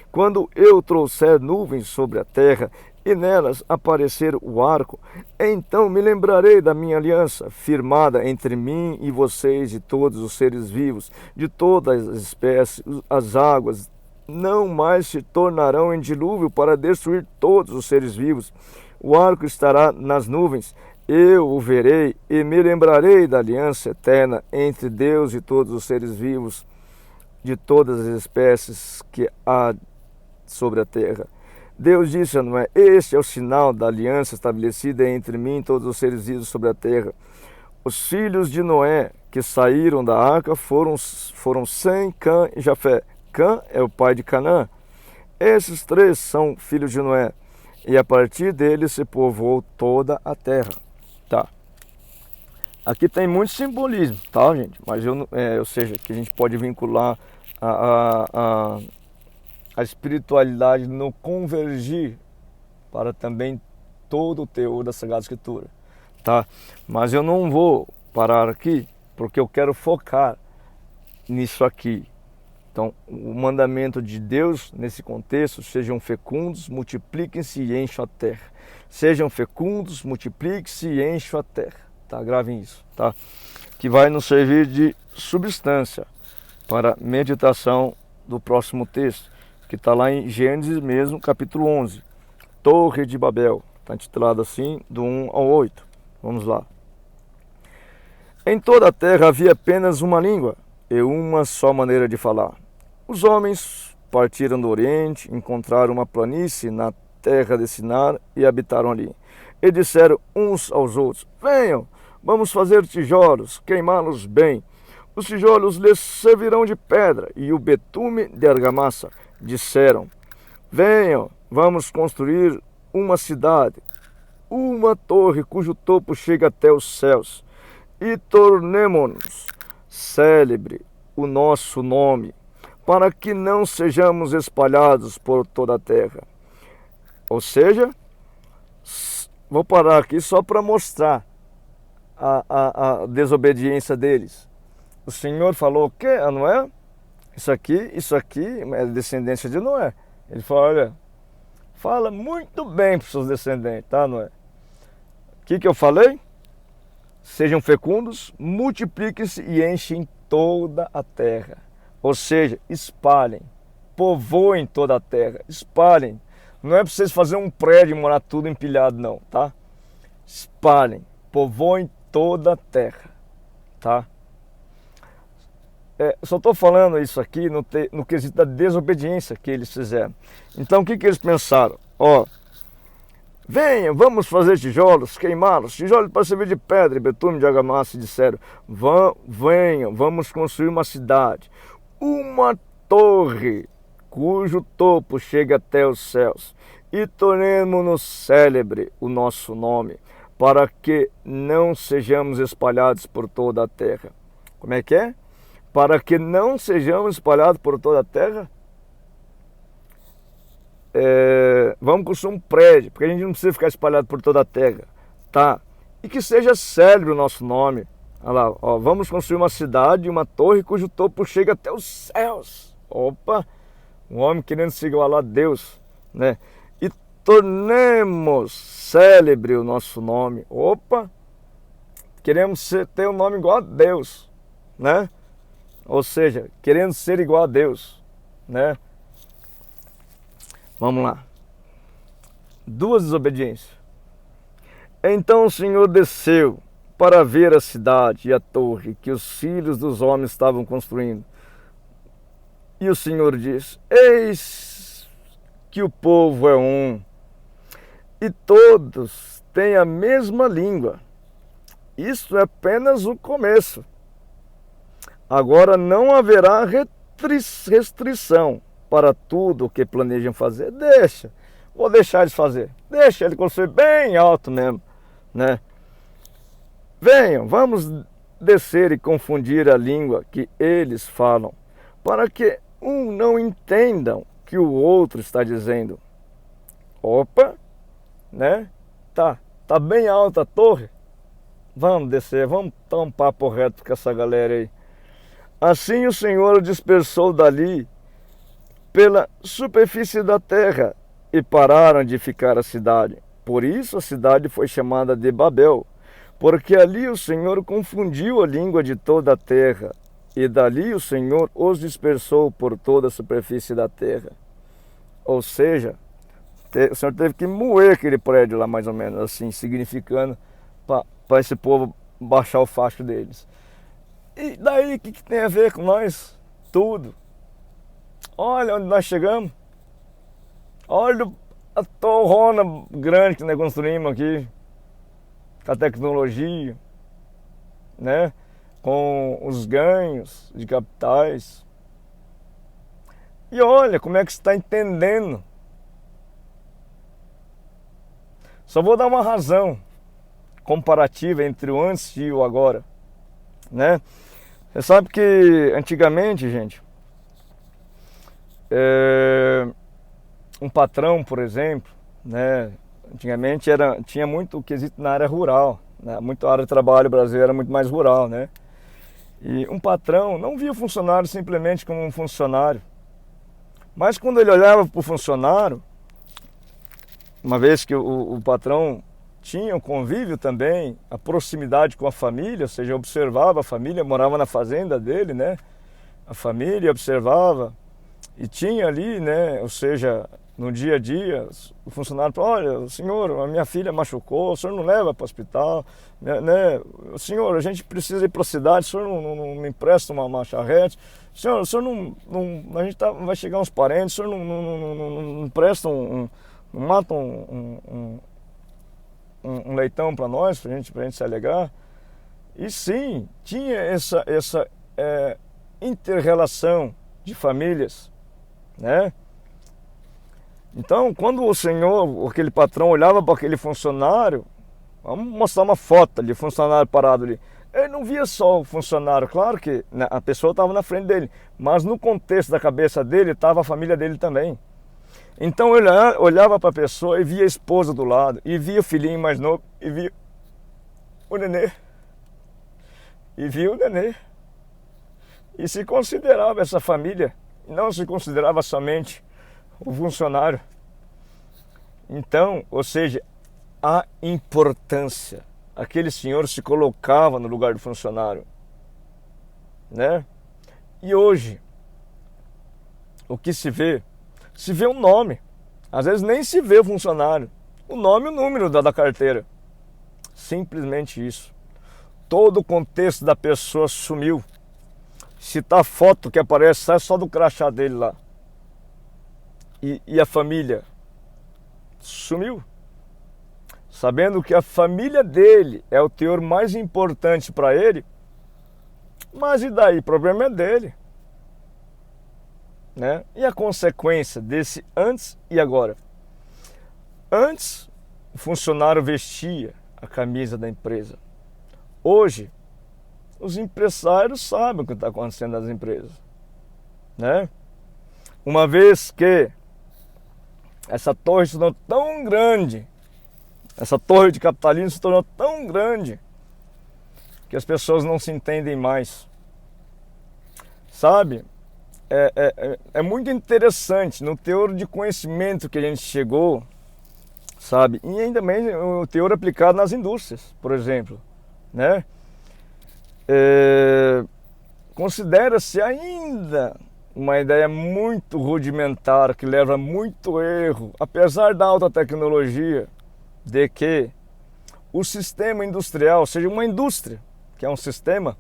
Quando eu trouxer nuvens sobre a terra, e nelas aparecer o arco, então me lembrarei da minha aliança, firmada entre mim e vocês e todos os seres vivos, de todas as espécies. As águas não mais se tornarão em dilúvio para destruir todos os seres vivos. O arco estará nas nuvens, eu o verei e me lembrarei da aliança eterna entre Deus e todos os seres vivos, de todas as espécies que há sobre a terra. Deus disse a Noé: este é o sinal da aliança estabelecida entre mim e todos os seres vivos sobre a terra. Os filhos de Noé que saíram da arca foram Sem, Cã e Jafé. Cã é o pai de Canaã. Esses três são filhos de Noé, e a partir deles se povoou toda a terra. Tá. Aqui tem muito simbolismo, tá, gente? Mas ou seja, que a gente pode vincular a espiritualidade no convergir para também todo o teor da Sagrada Escritura, tá? Mas eu não vou parar aqui, porque eu quero focar nisso aqui. Então, o mandamento de Deus nesse contexto: sejam fecundos, multipliquem-se e encham a terra. Sejam fecundos, multipliquem-se e encham a terra. tá? Gravem isso, tá? Que vai nos servir de substância para meditação do próximo texto, que está lá em Gênesis mesmo, capítulo 11. Torre de Babel, está intitulado assim, do 1 ao 8. Vamos lá. Em toda a terra havia apenas uma língua e uma só maneira de falar. Os homens partiram do Oriente, encontraram uma planície na terra de Sinar e habitaram ali. E disseram uns aos outros: venham, vamos fazer tijolos, queimá-los bem. Os tijolos lhes servirão de pedra e o betume de argamassa. Disseram: venham, vamos construir uma cidade, uma torre cujo topo chega até os céus, e tornemo-nos célebre o nosso nome, para que não sejamos espalhados por toda a terra. Ou seja, vou parar aqui só para mostrar a desobediência deles. O Senhor falou o quê a Noé? Isso aqui é descendência de Noé. Ele falou: olha, fala muito bem para os seus descendentes, tá, Noé? O que eu falei? Sejam fecundos, multipliquem-se e enchem toda a terra. Ou seja, espalhem, povoem toda a terra, espalhem. Não é para vocês fazerem um prédio e morar tudo empilhado, não, tá? Espalhem, povoem toda a terra, tá? Só estou falando isso aqui no quesito da desobediência que eles fizeram. Então, o que eles pensaram? Venham, vamos fazer tijolos, queimá-los, tijolos para servir de pedra e betume de argamassa. E disseram: venham, vamos construir uma cidade, uma torre cujo topo chega até os céus, e tornemo-nos célebre o nosso nome, para que não sejamos espalhados por toda a terra. Como é que é? Para que não sejamos espalhados por toda a terra? Vamos construir um prédio, porque a gente não precisa ficar espalhado por toda a terra, tá? E que seja célebre o nosso nome. Olha lá, vamos construir uma cidade, uma torre cujo topo chega até os céus. Opa, um homem querendo se igualar a Deus, né? E tornemos célebre o nosso nome. Opa, queremos ter um nome igual a Deus, né? Ou seja, querendo ser igual a Deus, né? Vamos lá. Duas desobediências. Então o Senhor desceu para ver a cidade e a torre que os filhos dos homens estavam construindo. E o Senhor disse: eis que o povo é um, e todos têm a mesma língua. Isto é apenas o começo. Agora não haverá restrição para tudo o que planejam fazer. Vou deixar eles fazer. Deixa ele construir bem alto mesmo, né? Venham, vamos descer e confundir a língua que eles falam, para que um não entendam que o outro está dizendo. Opa, né? Tá bem alta a torre. Vamos descer, vamos dar um papo reto com essa galera aí. Assim o Senhor o dispersou dali pela superfície da terra e pararam de ficar a cidade. Por isso a cidade foi chamada de Babel, porque ali o Senhor confundiu a língua de toda a terra, e dali o Senhor os dispersou por toda a superfície da terra. Ou seja, o Senhor teve que moer aquele prédio lá, mais ou menos assim, significando para esse povo baixar o facho deles. E daí, o que tem a ver com nós? Tudo. Olha onde nós chegamos. Olha a torrona grande que nós construímos aqui, com a tecnologia, né? Com os ganhos de capitais. E olha como é que você está entendendo. Só vou dar uma razão comparativa entre o antes e o agora, né? Você sabe que antigamente, gente, um patrão, por exemplo, né? Antigamente tinha muito quesito na área rural, né? Muito a área de trabalho brasileira era muito mais rural, né? E um patrão não via o funcionário simplesmente como um funcionário, mas quando ele olhava para o funcionário, uma vez que o patrão tinha o convívio também, a proximidade com a família, ou seja, observava a família, morava na fazenda dele, né? A família observava e tinha ali, né? Ou seja, no dia a dia, o funcionário falou, olha, senhor, a minha filha machucou, o senhor não leva para o hospital, né? Senhor, a gente precisa ir para a cidade, o senhor não me empresta uma charrete, o senhor a gente vai chegar uns parentes, o senhor não empresta não mata um leitão para nós, pra gente se alegar. E sim, tinha essa inter-relação de famílias, né? Então, quando o senhor, aquele patrão, olhava para aquele funcionário, vamos mostrar uma foto ali, funcionário parado ali, ele não via só o funcionário, claro que a pessoa estava na frente dele, mas no contexto da cabeça dele estava a família dele também. Então ele olhava para a pessoa e via a esposa do lado, e via o filhinho mais novo, e via o nenê. E se considerava essa família, não se considerava somente o funcionário. Então, ou seja, a importância. Aquele senhor se colocava no lugar do funcionário, né? E hoje, o que se vê? Se vê um nome. Às vezes nem se vê o funcionário. O nome e o número da carteira. Simplesmente isso. Todo o contexto da pessoa sumiu. Se tá a foto que aparece, sai só do crachá dele lá. E a família sumiu. Sabendo que a família dele é o teor mais importante para ele. Mas e daí? O problema é dele. Né? E a consequência desse antes e agora? Antes, o funcionário vestia a camisa da empresa. Hoje, os empresários sabem o que está acontecendo nas empresas, né? Uma vez que essa torre se tornou tão grande, essa torre de capitalismo se tornou tão grande, que as pessoas não se entendem mais. Sabe? É muito interessante no teor de conhecimento que a gente chegou, sabe? E ainda mais o teor aplicado nas indústrias, por exemplo, né? Considera-se ainda uma ideia muito rudimentar, que leva a muito erro, apesar da alta tecnologia, de que o sistema industrial, ou seja, uma indústria, que é um sistema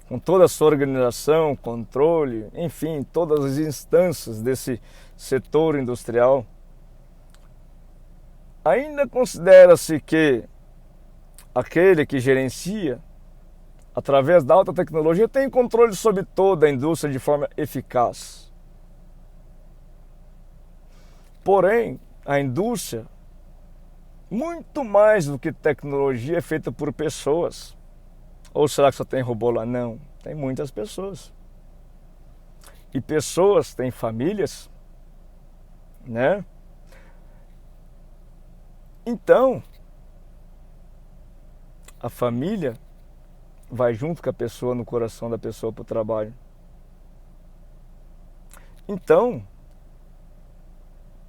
com toda a sua organização, controle, enfim, todas as instâncias desse setor industrial, ainda considera-se que aquele que gerencia, através da alta tecnologia, tem controle sobre toda a indústria de forma eficaz. Porém, a indústria, muito mais do que tecnologia, é feita por pessoas. Ou será que só tem robô lá? Não, tem muitas pessoas. E pessoas têm famílias, né? Então, a família vai junto com a pessoa, no coração da pessoa, para o trabalho. Então,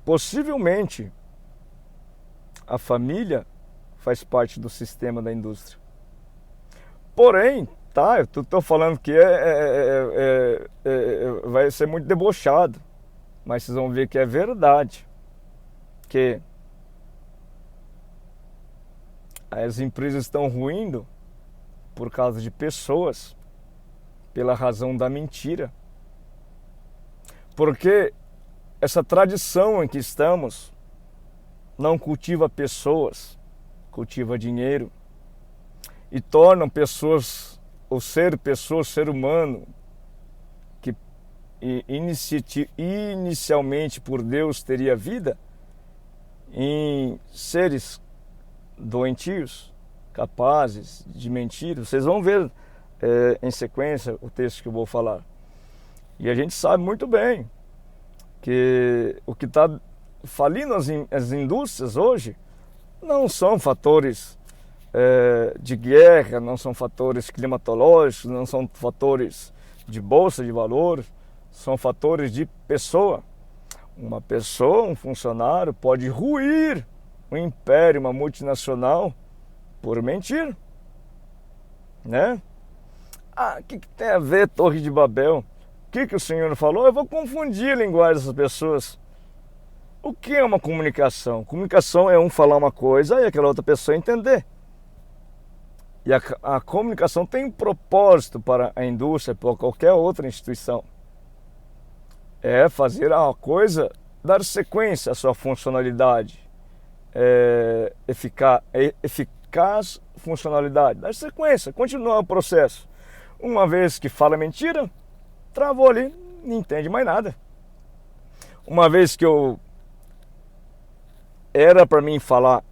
possivelmente, a família faz parte do sistema da indústria. Porém, tá, eu estou falando que vai ser muito debochado, mas vocês vão ver que é verdade, que as empresas estão ruindo por causa de pessoas, pela razão da mentira. Porque essa tradição em que estamos não cultiva pessoas, cultiva dinheiro. E tornam pessoas, ser humano, que inicialmente por Deus teria vida, em seres doentios, capazes de mentir. Vocês vão ver em sequência o texto que eu vou falar. E a gente sabe muito bem que o que está falindo as indústrias hoje não são fatores de guerra, não são fatores climatológicos, não são fatores de bolsa de valores, são fatores de pessoa. Uma pessoa, um funcionário, pode ruir um império, uma multinacional, por mentira, né? Ah, o que tem a ver Torre de Babel? O que o Senhor falou? Eu vou confundir a linguagem dessas pessoas. O que é uma comunicação? Comunicação é um falar uma coisa e aquela outra pessoa entender. E a comunicação tem um propósito para a indústria, para qualquer outra instituição. É fazer a coisa dar sequência à sua funcionalidade. Eficaz funcionalidade. Dar sequência, continuar o processo. Uma vez que fala mentira, travou ali, não entende mais nada. Uma vez que era para mim falar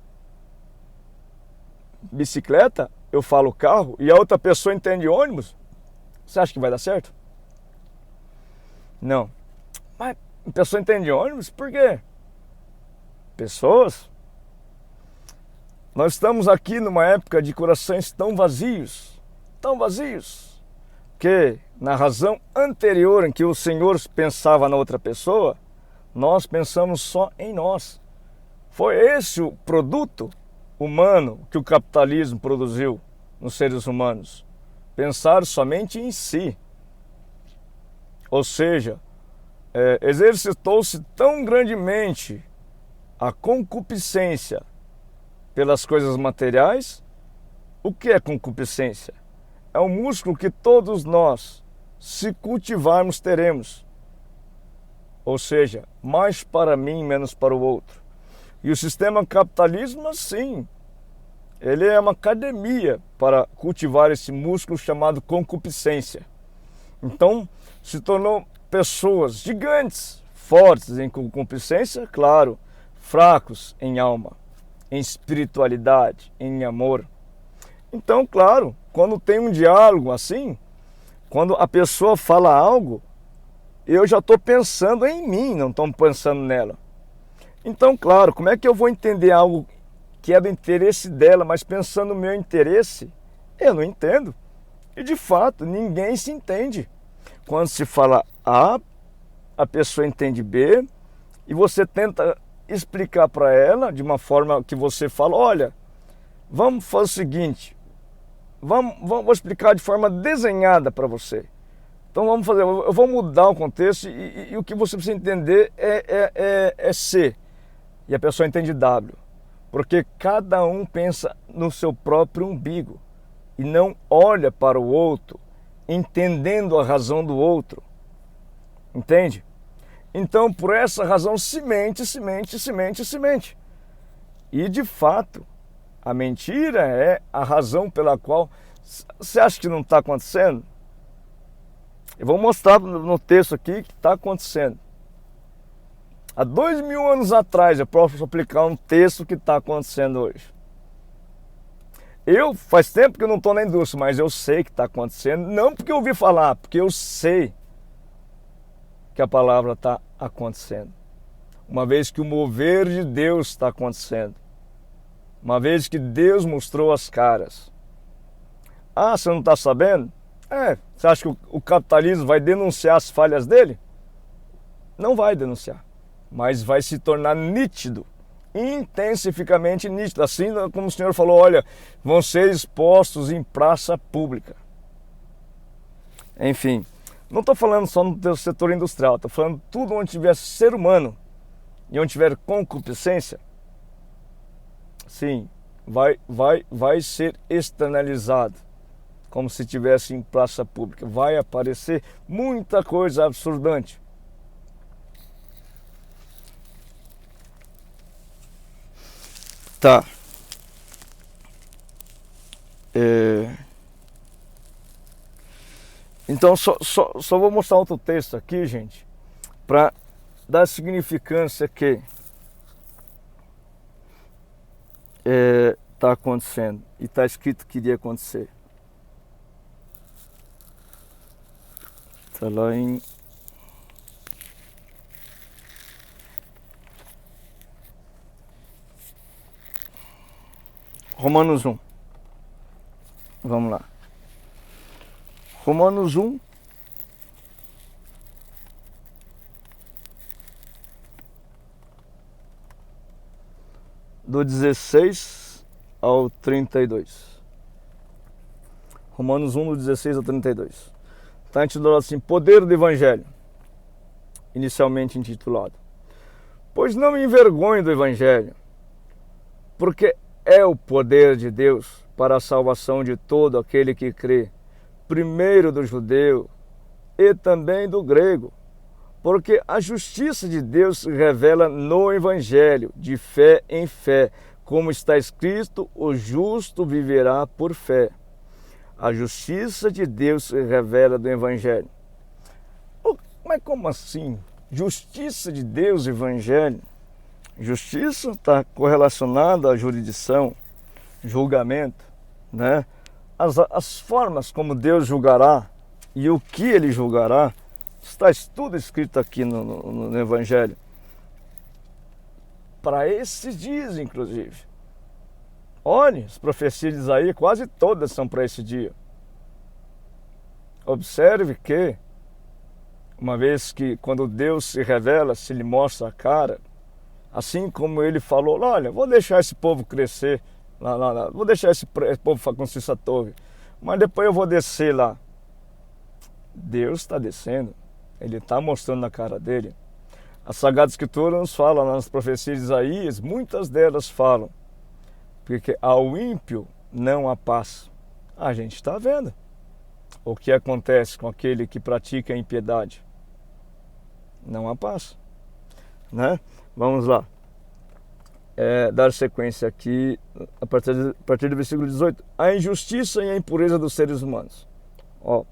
bicicleta, eu falo carro e a outra pessoa entende ônibus, você acha que vai dar certo? Não. Mas a pessoa entende ônibus por quê? Pessoas. Nós estamos aqui numa época de corações tão vazios, que na razão anterior em que o Senhor pensava na outra pessoa, nós pensamos só em nós. Foi esse o produto humano que o capitalismo produziu nos seres humanos. Pensar somente em si. Ou seja, exercitou-se tão grandemente a concupiscência pelas coisas materiais. O que é concupiscência? É um músculo que todos nós, se cultivarmos, teremos. Ou seja, mais para mim, menos para o outro. E o sistema capitalismo, sim, ele é uma academia para cultivar esse músculo chamado concupiscência. Então, se tornou pessoas gigantes, fortes em concupiscência, claro, fracos em alma, em espiritualidade, em amor. Então, claro, quando tem um diálogo assim, quando a pessoa fala algo, eu já estou pensando em mim, não estou pensando nela. Então, claro, como é que eu vou entender algo que é do interesse dela, mas pensando no meu interesse? Eu não entendo. E, de fato, ninguém se entende. Quando se fala A, a pessoa entende B, e você tenta explicar para ela de uma forma que você fala, olha, vamos fazer o seguinte, vou explicar de forma desenhada para você. Então vamos fazer, eu vou mudar o contexto e o que você precisa entender é C. E a pessoa entende W. Porque cada um pensa no seu próprio umbigo e não olha para o outro, entendendo a razão do outro. Entende? Então, por essa razão, semente. E, de fato, a mentira é a razão pela qual... Você acha que não está acontecendo? Eu vou mostrar no texto aqui que está acontecendo. Há 2000 anos atrás eu posso aplicar um texto que está acontecendo hoje. Faz tempo que eu não estou na indústria, mas eu sei que está acontecendo. Não porque eu ouvi falar, porque eu sei que a palavra está acontecendo. Uma vez que o mover de Deus está acontecendo. Uma vez que Deus mostrou as caras. Ah, você não está sabendo? Você acha que o capitalismo vai denunciar as falhas dele? Não vai denunciar, mas vai se tornar nítido, intensificamente nítido. Assim como o Senhor falou, olha, vão ser expostos em praça pública. Enfim, não estou falando só no setor industrial, estou falando tudo onde tiver ser humano e onde tiver concupiscência, sim, vai ser externalizado. Como se estivesse em praça pública. Vai aparecer muita coisa absurdante. Tá. Então, só vou mostrar outro texto aqui, gente, para dar significância que está acontecendo e está escrito que iria acontecer. Está lá em Romanos 1. Vamos lá. Romanos 1. do 16 ao 32. Romanos 1, do 16 ao 32. Está intitulado assim, Poder do Evangelho. Inicialmente intitulado. Pois não me envergonho do Evangelho, porque é o poder de Deus para a salvação de todo aquele que crê, primeiro do judeu e também do grego. Porque a justiça de Deus se revela no Evangelho, de fé em fé, como está escrito, o justo viverá por fé. A justiça de Deus se revela no Evangelho. Mas como assim? Justiça de Deus, Evangelho? Justiça está correlacionada à jurisdição, julgamento, né? As formas como Deus julgará e o que Ele julgará, está tudo escrito aqui no Evangelho. Para esses dias, inclusive. Olhe, as profecias de Isaías, quase todas são para esse dia. Observe que, uma vez que quando Deus se revela, se lhe mostra a cara, assim como ele falou, olha, vou deixar esse povo crescer, vou deixar esse povo construir essa torre, mas depois eu vou descer lá. Deus está descendo, Ele está mostrando na cara dele. A Sagrada Escritura nos fala, nas profecias de Isaías, muitas delas falam, porque ao ímpio não há paz. A gente está vendo o que acontece com aquele que pratica a impiedade. Não há paz, né? Vamos lá. Dar sequência aqui, a partir do versículo 18. A injustiça e a impureza dos seres humanos. Ó,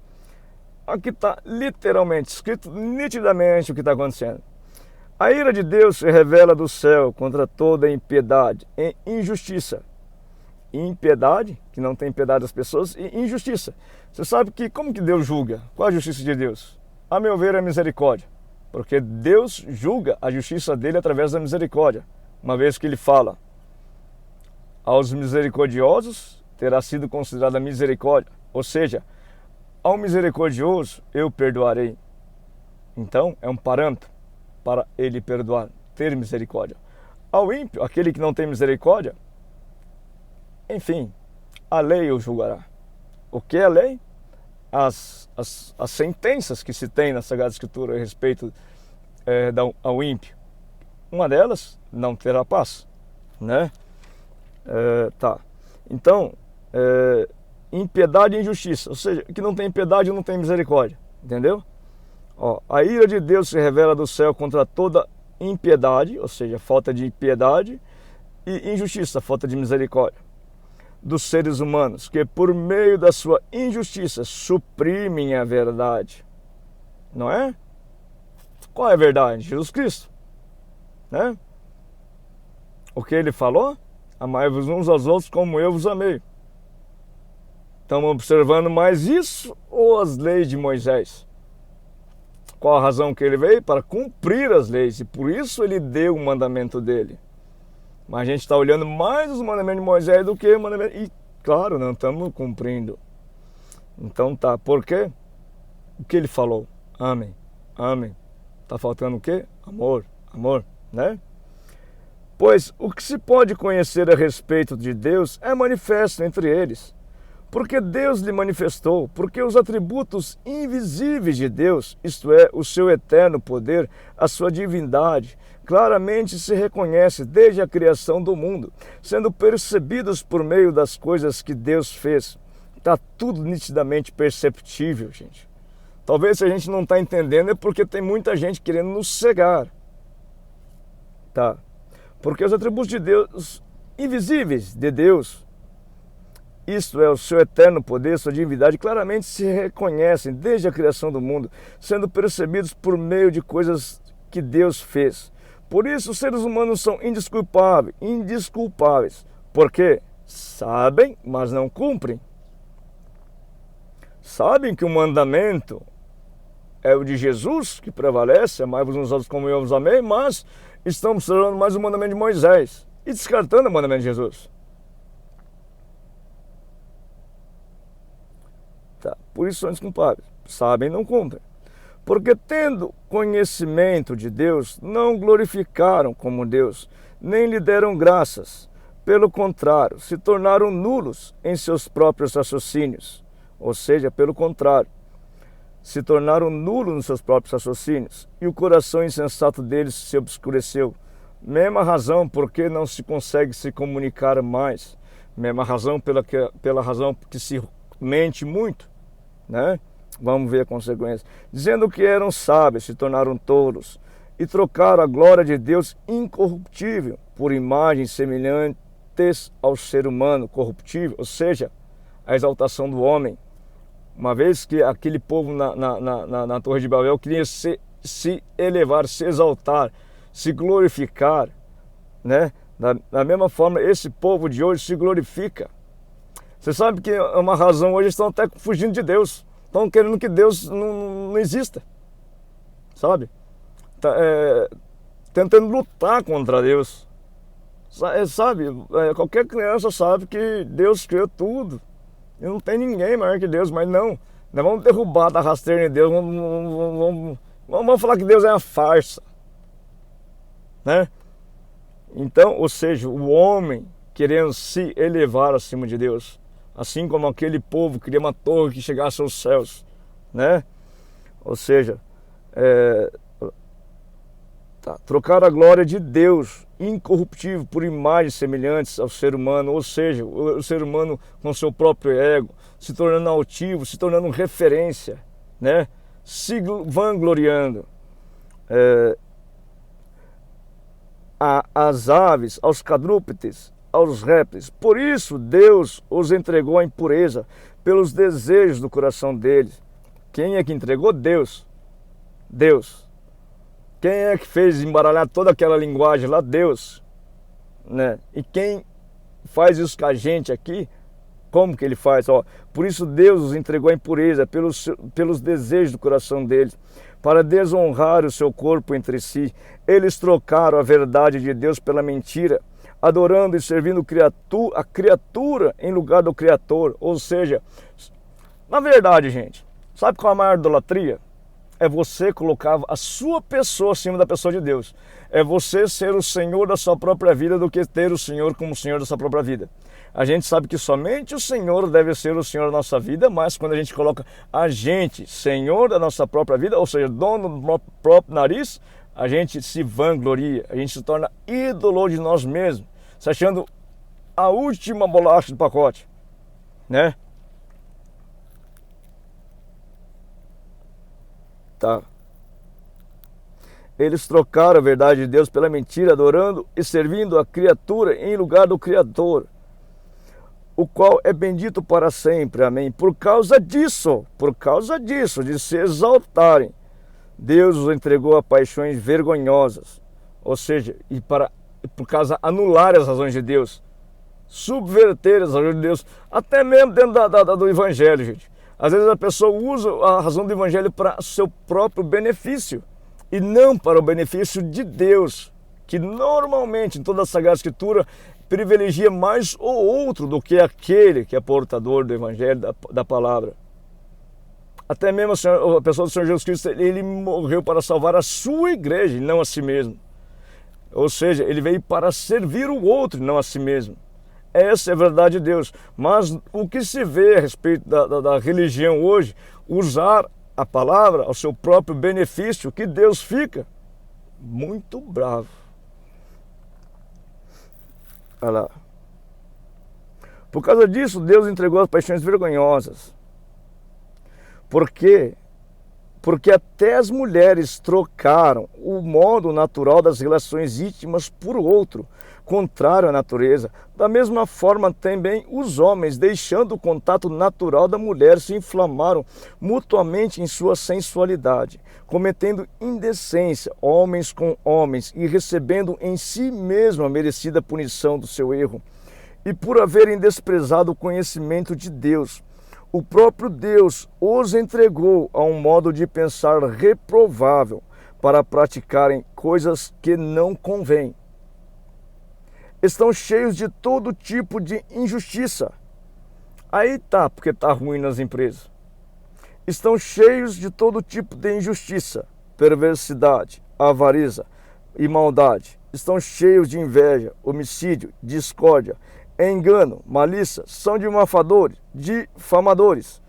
aqui está literalmente, escrito nitidamente o que está acontecendo. A ira de Deus se revela do céu contra toda impiedade e injustiça. Impiedade, que não tem piedade das pessoas, e injustiça. Você sabe que como que Deus julga? Qual a justiça de Deus? A meu ver, é misericórdia. Porque Deus julga a justiça dele através da misericórdia. Uma vez que ele fala, aos misericordiosos terá sido considerada misericórdia. Ou seja, ao misericordioso eu perdoarei. Então, é um parâmetro para ele perdoar, ter misericórdia. Ao ímpio, aquele que não tem misericórdia, enfim, a lei o julgará. O que é a lei? As sentenças que se tem na Sagrada Escritura a respeito ao ímpio. Uma delas, não terá paz, né? Tá. Então, impiedade e injustiça, ou seja, que não tem piedade não tem misericórdia, entendeu? Ó, a ira de Deus se revela do céu contra toda impiedade, ou seja, falta de piedade, e injustiça, falta de misericórdia dos seres humanos, que por meio da sua injustiça suprimem a verdade. Não é? Qual é a verdade? Jesus Cristo, né? O que ele falou? Amai-vos uns aos outros como eu vos amei. Estamos observando mais isso ou as leis de Moisés? Qual a razão que ele veio? Para cumprir as leis, e por isso ele deu o mandamento dele. Mas a gente está olhando mais os mandamentos de Moisés do que o mandamento. E claro, não estamos cumprindo. Então tá, por quê? O que ele falou? Amém, amém. Está faltando o quê? Amor, amor, né? Pois o que se pode conhecer a respeito de Deus é manifesto entre eles. Porque Deus lhe manifestou, porque os atributos invisíveis de Deus, isto é, o seu eterno poder, a sua divindade, claramente se reconhece desde a criação do mundo, sendo percebidos por meio das coisas que Deus fez. Está tudo nitidamente perceptível, gente. Talvez se a gente não está entendendo é porque tem muita gente querendo nos cegar. Tá? Porque os atributos de Deus, invisíveis de Deus, isto é, o seu eterno poder, sua divindade, claramente se reconhecem desde a criação do mundo, sendo percebidos por meio de coisas que Deus fez. Por isso, os seres humanos são indesculpáveis, porque sabem, mas não cumprem. Sabem que o mandamento é o de Jesus, que prevalece, amai-vos uns aos outros como eu vos amei, mas estão observando mais o mandamento de Moisés e descartando o mandamento de Jesus. Tá. Por isso são desculpáveis. Sabem e não cumprem. Porque tendo conhecimento de Deus, não glorificaram como Deus, nem lhe deram graças, Pelo contrário, se tornaram nulos em seus próprios raciocínios. Ou seja, pelo contrário, se tornaram nulos nos seus próprios raciocínios, e o coração insensato deles se obscureceu. Mesma razão porque não se consegue se comunicar mais. Mesma razão pela razão que se mente muito, né? Vamos ver a consequência. Dizendo que eram sábios, se tornaram tolos, e trocaram a glória de Deus incorruptível por imagens semelhantes ao ser humano corruptível, ou seja, a exaltação do homem. Uma vez que aquele povo na Torre de Babel queria se elevar, se exaltar, se glorificar, né? Da mesma forma, esse povo de hoje se glorifica. Você sabe que é uma razão hoje, eles estão até fugindo de Deus. Estão querendo que Deus não exista. Sabe? Tentando lutar contra Deus. Sabe? Qualquer criança sabe que Deus criou tudo. E não tem ninguém maior que Deus, mas não. Nós vamos derrubar da rasteira de Deus. Vamos falar que Deus é uma farsa. Né? Então, ou seja, o homem querendo se elevar acima de Deus, assim como aquele povo queria uma torre que chegasse aos céus, né? Ou seja, trocar a glória de Deus incorruptível por imagens semelhantes ao ser humano, ou seja, o ser humano com seu próprio ego, se tornando altivo, se tornando referência, né? Se vangloriando. Às aves, aos quadrúpedes, aos répteis. Por isso Deus os entregou à impureza pelos desejos do coração deles. Quem é que entregou? Deus. Deus. Quem é que fez embaralhar toda aquela linguagem lá? Deus. Né? E quem faz isso com a gente aqui? Como que ele faz? Por isso Deus os entregou à impureza pelos desejos do coração deles, para desonrar o seu corpo entre si. Eles trocaram a verdade de Deus pela mentira, adorando e servindo a criatura em lugar do Criador. Ou seja, na verdade, gente, sabe qual é a maior idolatria? É você colocar a sua pessoa acima da pessoa de Deus. É você ser o Senhor da sua própria vida do que ter o Senhor como Senhor da sua própria vida. A gente sabe que somente o Senhor deve ser o Senhor da nossa vida, mas quando a gente coloca a gente Senhor da nossa própria vida, ou seja, dono do próprio nariz, a gente se vangloria, a gente se torna ídolo de nós mesmos, se achando a última bolacha do pacote, né? Tá. Eles trocaram a verdade de Deus pela mentira, adorando e servindo a criatura em lugar do Criador, o qual é bendito para sempre. Amém. Por causa disso, de se exaltarem, Deus os entregou a paixões vergonhosas. Ou seja, por causa anular as razões de Deus, subverter as razões de Deus, até mesmo dentro do Evangelho, gente. Às vezes a pessoa usa a razão do Evangelho para seu próprio benefício e não para o benefício de Deus, que normalmente em toda a Sagrada Escritura privilegia mais o outro do que aquele que é portador do Evangelho, da palavra. Até mesmo a pessoa do Senhor Jesus Cristo, ele morreu para salvar a sua igreja e não a si mesmo. Ou seja, ele veio para servir o outro e não a si mesmo. Essa é a verdade de Deus. Mas o que se vê a respeito da religião hoje, usar a palavra ao seu próprio benefício, que Deus fica muito bravo. Olha lá. Por causa disso, Deus entregou as paixões vergonhosas. Por quê? Porque até as mulheres trocaram o modo natural das relações íntimas por outro, contrário à natureza. Da mesma forma também os homens, deixando o contato natural da mulher, se inflamaram mutuamente em sua sensualidade, cometendo indecência, homens com homens, e recebendo em si mesmo a merecida punição do seu erro. E por haverem desprezado o conhecimento de Deus, o próprio Deus os entregou a um modo de pensar reprovável, para praticarem coisas que não convêm. Estão cheios de todo tipo de injustiça. Aí tá, porque tá ruim nas empresas. Estão cheios de todo tipo de injustiça, perversidade, avareza e maldade. estão cheios de inveja, homicídio, discórdia, engano, malícia, são difamadores,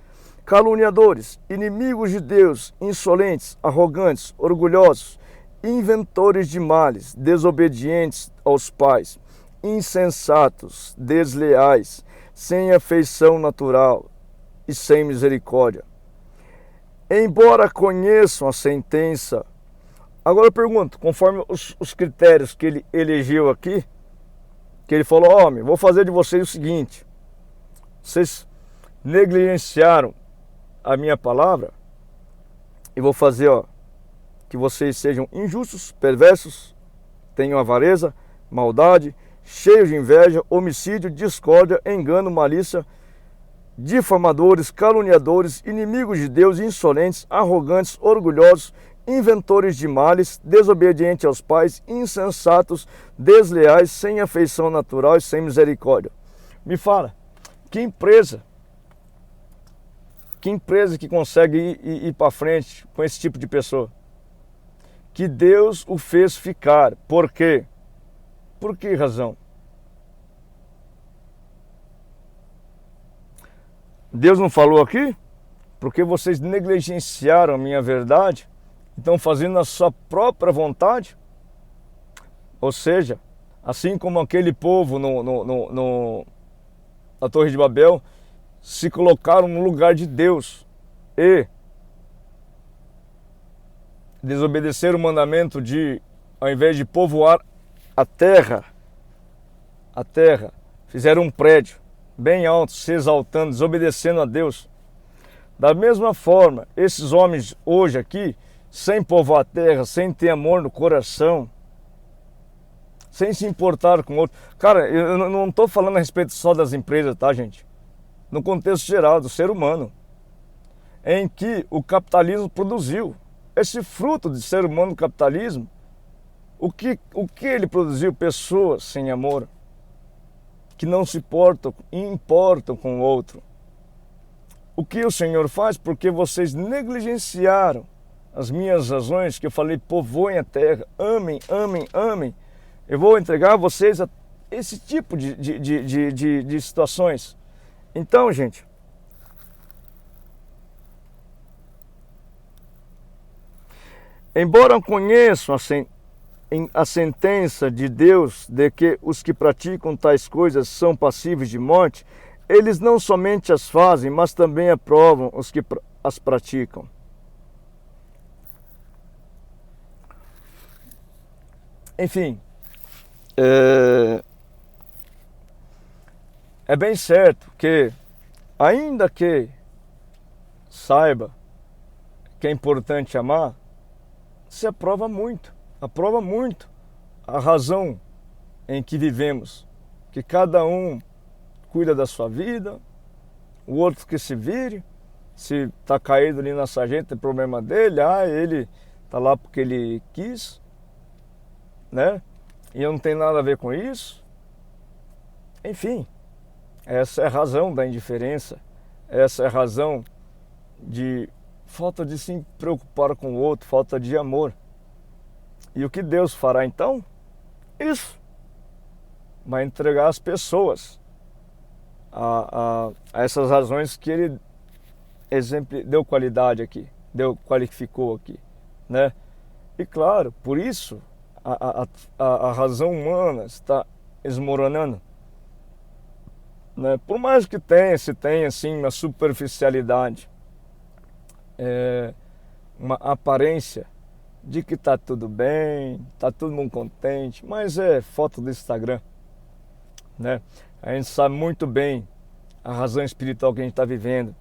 caluniadores, inimigos de Deus, insolentes, arrogantes, orgulhosos, inventores de males, desobedientes aos pais, insensatos, desleais, sem afeição natural e sem misericórdia. Embora conheçam a sentença. Agora eu pergunto, conforme os critérios que ele elegeu aqui, que ele falou, homem, vou fazer de vocês o seguinte, vocês negligenciaram a minha palavra, e vou fazer, que vocês sejam injustos, perversos, tenham avareza, maldade, cheios de inveja, homicídio, discórdia, engano, malícia, difamadores, caluniadores, inimigos de Deus, insolentes, arrogantes, orgulhosos, inventores de males, desobedientes aos pais, insensatos, desleais, sem afeição natural e sem misericórdia. Me fala, que empresa que consegue ir para frente com esse tipo de pessoa? Que Deus o fez ficar. Por quê? Por que razão? Deus não falou aqui? Porque vocês negligenciaram a minha verdade, estão fazendo a sua própria vontade. Ou seja, assim como aquele povo na Torre de Babel, se colocaram no lugar de Deus e desobedeceram o mandamento de, ao invés de povoar a terra, fizeram um prédio bem alto, se exaltando, desobedecendo a Deus. Da mesma forma, esses homens hoje aqui, sem povoar a terra, sem ter amor no coração, sem se importar com o outro. Cara, eu não estou falando a respeito só das empresas, tá, gente? No contexto geral do ser humano, em que o capitalismo produziu. Esse fruto de ser humano, do capitalismo, o que ele produziu? Pessoas sem amor, que não se importam com o outro. O que o Senhor faz? Porque vocês negligenciaram as minhas razões, que eu falei, povoem a terra, amem, amem, amem. Eu vou entregar a vocês esse tipo de situações. Então, gente, embora conheçam a sentença de Deus de que os que praticam tais coisas são passíveis de morte, eles não somente as fazem, mas também aprovam os que as praticam. Enfim, é bem certo que, ainda que saiba que é importante amar, se aprova muito a razão em que vivemos, que cada um cuida da sua vida, o outro que se vire, se está caído ali na sarjeta, é problema dele, ele está lá porque ele quis, né? E eu não tenho nada a ver com isso. Enfim, essa é a razão da indiferença, essa é a razão de falta de se preocupar com o outro, falta de amor. E o que Deus fará então? Isso. Vai entregar as pessoas a essas razões que ele deu qualidade aqui, qualificou aqui, né? E claro, por isso a razão humana está esmoronando, né? Por mais que se tenha assim uma superficialidade, uma aparência de que está tudo bem, está todo mundo contente, mas é foto do Instagram, né? A gente sabe muito bem a razão espiritual que a gente está vivendo,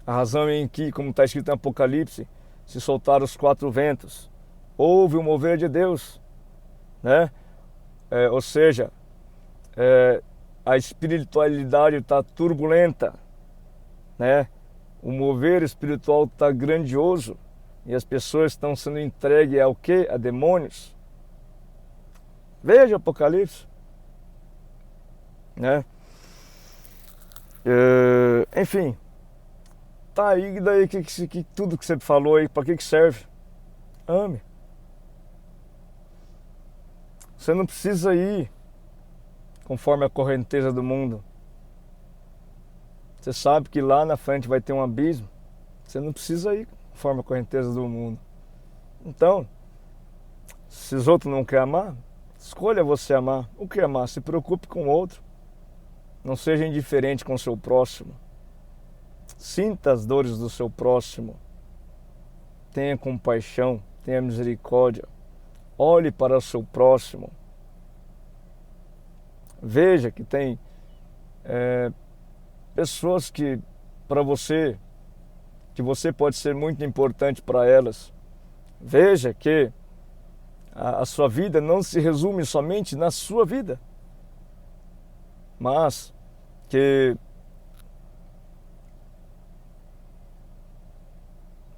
a razão em que, como está escrito em Apocalipse, se soltaram os 4 ventos, houve o mover de Deus, né? Ou seja, a espiritualidade está turbulenta, né? O mover espiritual está grandioso e as pessoas estão sendo entregues ao quê? A demônios. Veja Apocalipse, né? Enfim, tá aí, daí que tudo que você falou aí, para que serve? Ame. Você não precisa ir conforme a correnteza do mundo. Você sabe que lá na frente vai ter um abismo. Você não precisa ir conforme a correnteza do mundo. Então, se os outros não querem amar, escolha você amar. O que amar? Se preocupe com o outro. Não seja indiferente com o seu próximo. Sinta as dores do seu próximo. Tenha compaixão, tenha misericórdia. Olhe para o seu próximo. Veja que tem pessoas que você pode ser muito importante para elas. Veja que a sua vida não se resume somente na sua vida, mas que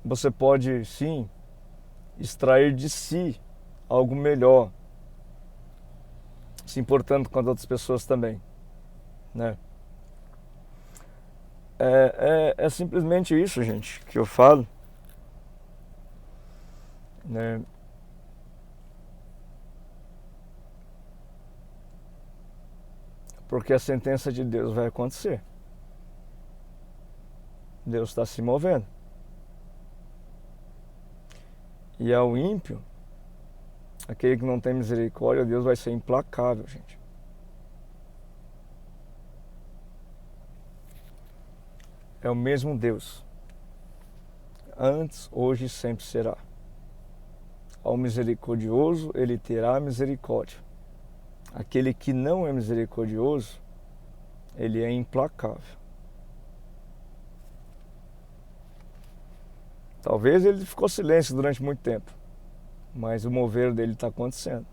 você pode sim extrair de si algo melhor, se importando com as outras pessoas também, né? É simplesmente isso, gente, que eu falo, né? Porque a sentença de Deus vai acontecer. Deus está se movendo. E ao ímpio, aquele que não tem misericórdia, Deus vai ser implacável, gente. É o mesmo Deus. Antes, hoje e sempre será. Ao misericordioso, ele terá misericórdia. Aquele que não é misericordioso, ele é implacável. Talvez ele ficou silêncio durante muito tempo, mas o mover dele está acontecendo.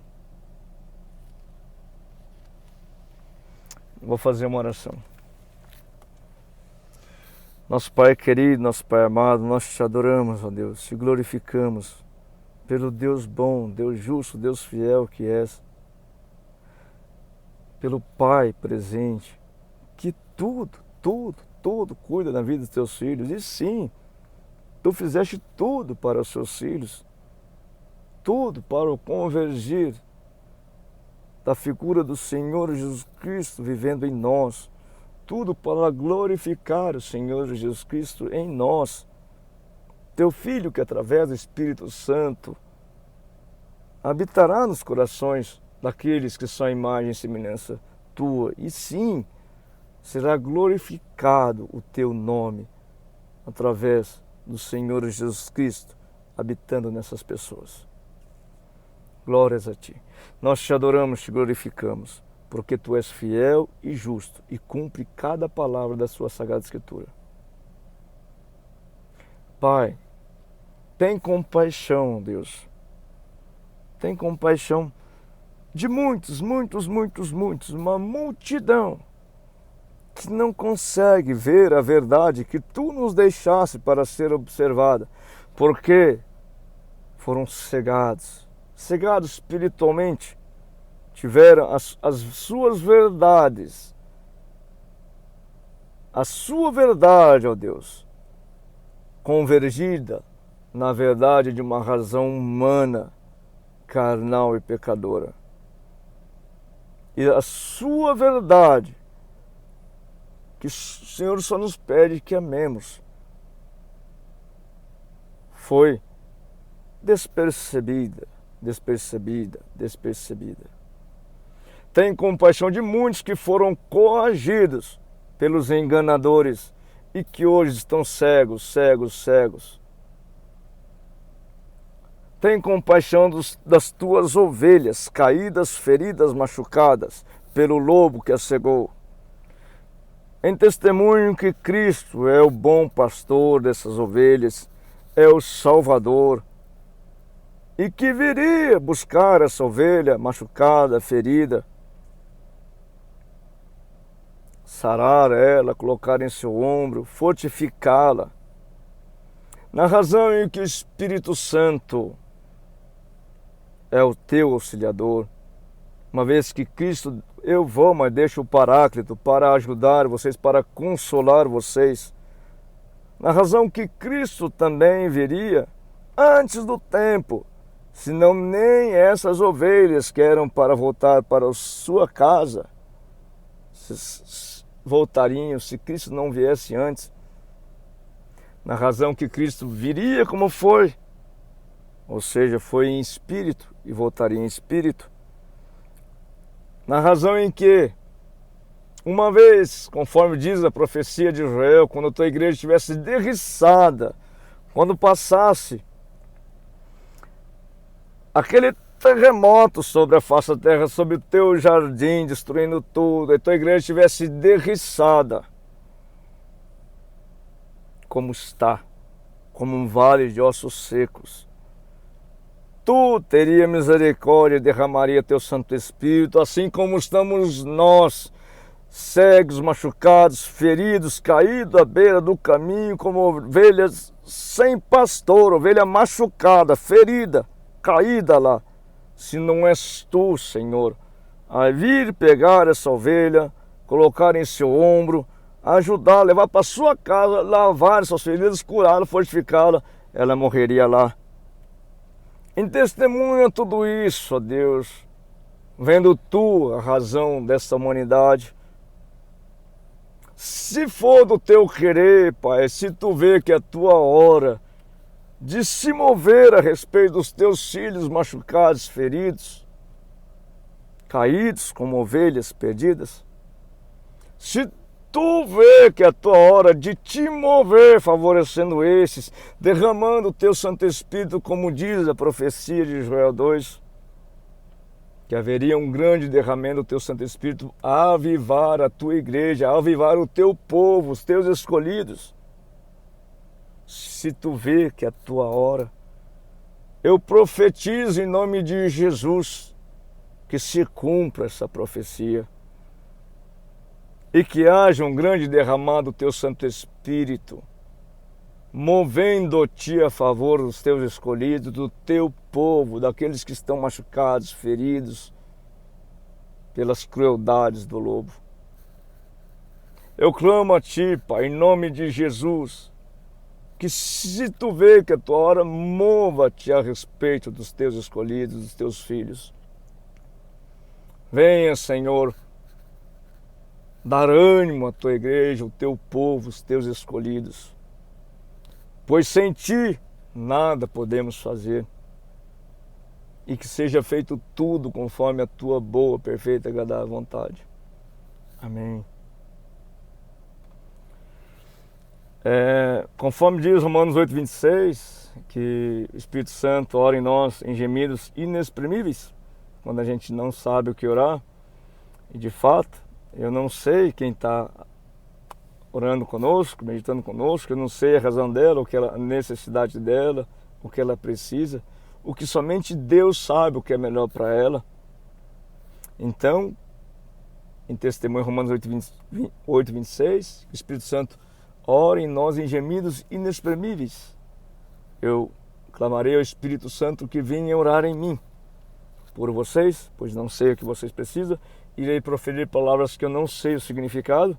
Vou fazer uma oração. Nosso Pai querido, nosso Pai amado, nós te adoramos, ó Deus, te glorificamos pelo Deus bom, Deus justo, Deus fiel que és, pelo Pai presente, que tudo cuida da vida dos teus filhos. E sim, tu fizeste tudo para os seus filhos, tudo para o convergir da figura do Senhor Jesus Cristo vivendo em nós, tudo para glorificar o Senhor Jesus Cristo em nós, teu Filho que através do Espírito Santo habitará nos corações daqueles que são a imagem e semelhança tua, e sim, será glorificado o teu nome através do Senhor Jesus Cristo habitando nessas pessoas. Glórias a ti. Nós te adoramos, te glorificamos, porque tu és fiel e justo e cumpre cada palavra da sua Sagrada Escritura. Pai, tem compaixão, Deus. Tem compaixão de muitos, uma multidão que não consegue ver a verdade que tu nos deixaste para ser observada, porque foram cegados espiritualmente, tiveram as suas verdades, a sua verdade, ó Deus, convergida na verdade de uma razão humana, carnal e pecadora. E a sua verdade, que o Senhor só nos pede que amemos, foi despercebida. Tem compaixão de muitos que foram coagidos pelos enganadores e que hoje estão cegos. Tem compaixão das tuas ovelhas caídas, feridas, machucadas pelo lobo que as cegou. Em testemunho que Cristo é o bom pastor dessas ovelhas, é o Salvador, e que viria buscar essa ovelha machucada, ferida, sarar ela, colocar em seu ombro, fortificá-la, na razão em que o Espírito Santo é o teu auxiliador, uma vez que Cristo, eu vou, mas deixo o Paráclito para ajudar vocês, para consolar vocês, na razão que Cristo também viria antes do tempo, senão nem essas ovelhas que eram para voltar para a sua casa voltariam se Cristo não viesse antes. Na razão que Cristo viria como foi, ou seja, foi em espírito e voltaria em espírito. Na razão em que, uma vez, conforme diz a profecia de Israel, quando a tua igreja estivesse derriçada, quando passasse aquele terremoto sobre a face da terra, sobre o teu jardim, destruindo tudo, e a tua igreja estivesse derriçada, como está, como um vale de ossos secos, tu teria misericórdia e derramaria teu Santo Espírito, assim como estamos nós, cegos, machucados, feridos, caídos à beira do caminho, como ovelhas sem pastor, ovelha machucada, ferida, caída lá. Se não és tu, Senhor, a vir pegar essa ovelha, colocar em seu ombro, ajudar, levar para sua casa, lavar suas feridas, curá-la, fortificá-la, ela morreria lá. Em testemunha tudo isso, ó Deus, vendo tu a razão dessa humanidade, se for do teu querer, Pai, se tu vê que é a tua hora de se mover a respeito dos teus filhos machucados, feridos, caídos como ovelhas perdidas, se tu vê que é a tua hora de te mover favorecendo esses, derramando o teu Santo Espírito, como diz a profecia de Joel 2, que haveria um grande derramamento do teu Santo Espírito a avivar a tua igreja, a avivar o teu povo, os teus escolhidos. Se tu vê que é a tua hora, eu profetizo em nome de Jesus que se cumpra essa profecia e que haja um grande derramado do teu Santo Espírito, movendo-te a favor dos teus escolhidos, do teu povo, daqueles que estão machucados, feridos pelas crueldades do lobo. Eu clamo a ti, Pai, em nome de Jesus, que se tu vê que a tua hora, mova-te a respeito dos teus escolhidos, dos teus filhos. Venha, Senhor, dar ânimo à tua igreja, ao teu povo, os teus escolhidos. Pois sem ti nada podemos fazer. E que seja feito tudo conforme a tua boa, perfeita e agradável vontade. Amém. Conforme diz Romanos 8,26, que o Espírito Santo ora em nós em gemidos inexprimíveis, quando a gente não sabe o que orar. E de fato, eu não sei quem está orando conosco, meditando conosco, eu não sei a razão dela, a necessidade dela, o que ela precisa, o que somente Deus sabe o que é melhor para ela. Então, em testemunho Romanos 8,26, o Espírito Santo ora em nós em gemidos inexprimíveis. Eu clamarei ao Espírito Santo que venha orar em mim por vocês, pois não sei o que vocês precisam. Irei proferir palavras que eu não sei o significado,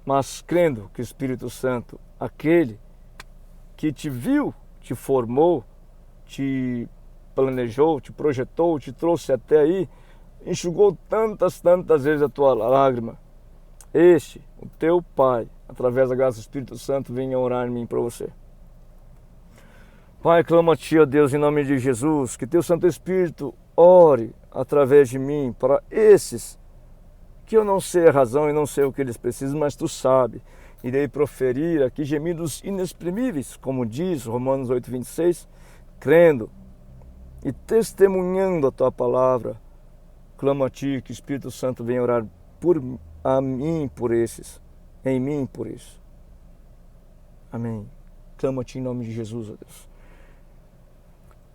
mas crendo que o Espírito Santo, aquele que te viu, te formou, te planejou, te projetou, te trouxe até aí, enxugou tantas vezes a tua lágrima. Este, o teu Pai, através da graça do Espírito Santo, venha orar em mim para você. Pai, clamo a ti, ó Deus, em nome de Jesus, que teu Santo Espírito ore através de mim para esses que eu não sei a razão e não sei o que eles precisam, mas tu sabe. Irei proferir aqui gemidos inexprimíveis, como diz Romanos 8,26, crendo e testemunhando a tua palavra. Clamo a ti que o Espírito Santo venha orar a mim por esses, em mim por isso. Amém. Clamo a ti em nome de Jesus, ó Deus.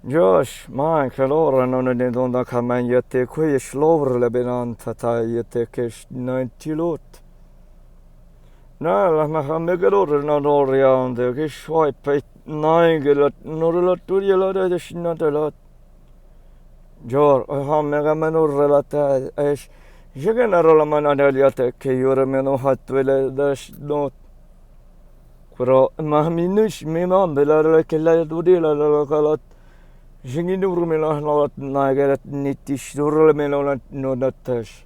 Josh, Mike, allora non è da camagna te qui slovr le benanta tai te che nantilot. Na la mahamegalor non oriande che swai pe naingel non la turia la de shinatalat. Jor, hamegamenor relata es jegenaro la manaliate che io meno hatvele dash not. Però ma minush mi mambela che la dudila la calat. Jinginurumina nagarat nitishurumina no natash.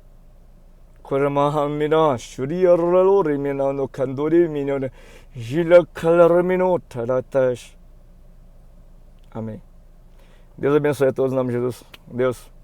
Koramahamina, Shuria Rorimina no Kandori Mino, Gila Calaramino Taratash. Amém. Deus abençoe a todos em nome de Jesus. Deus.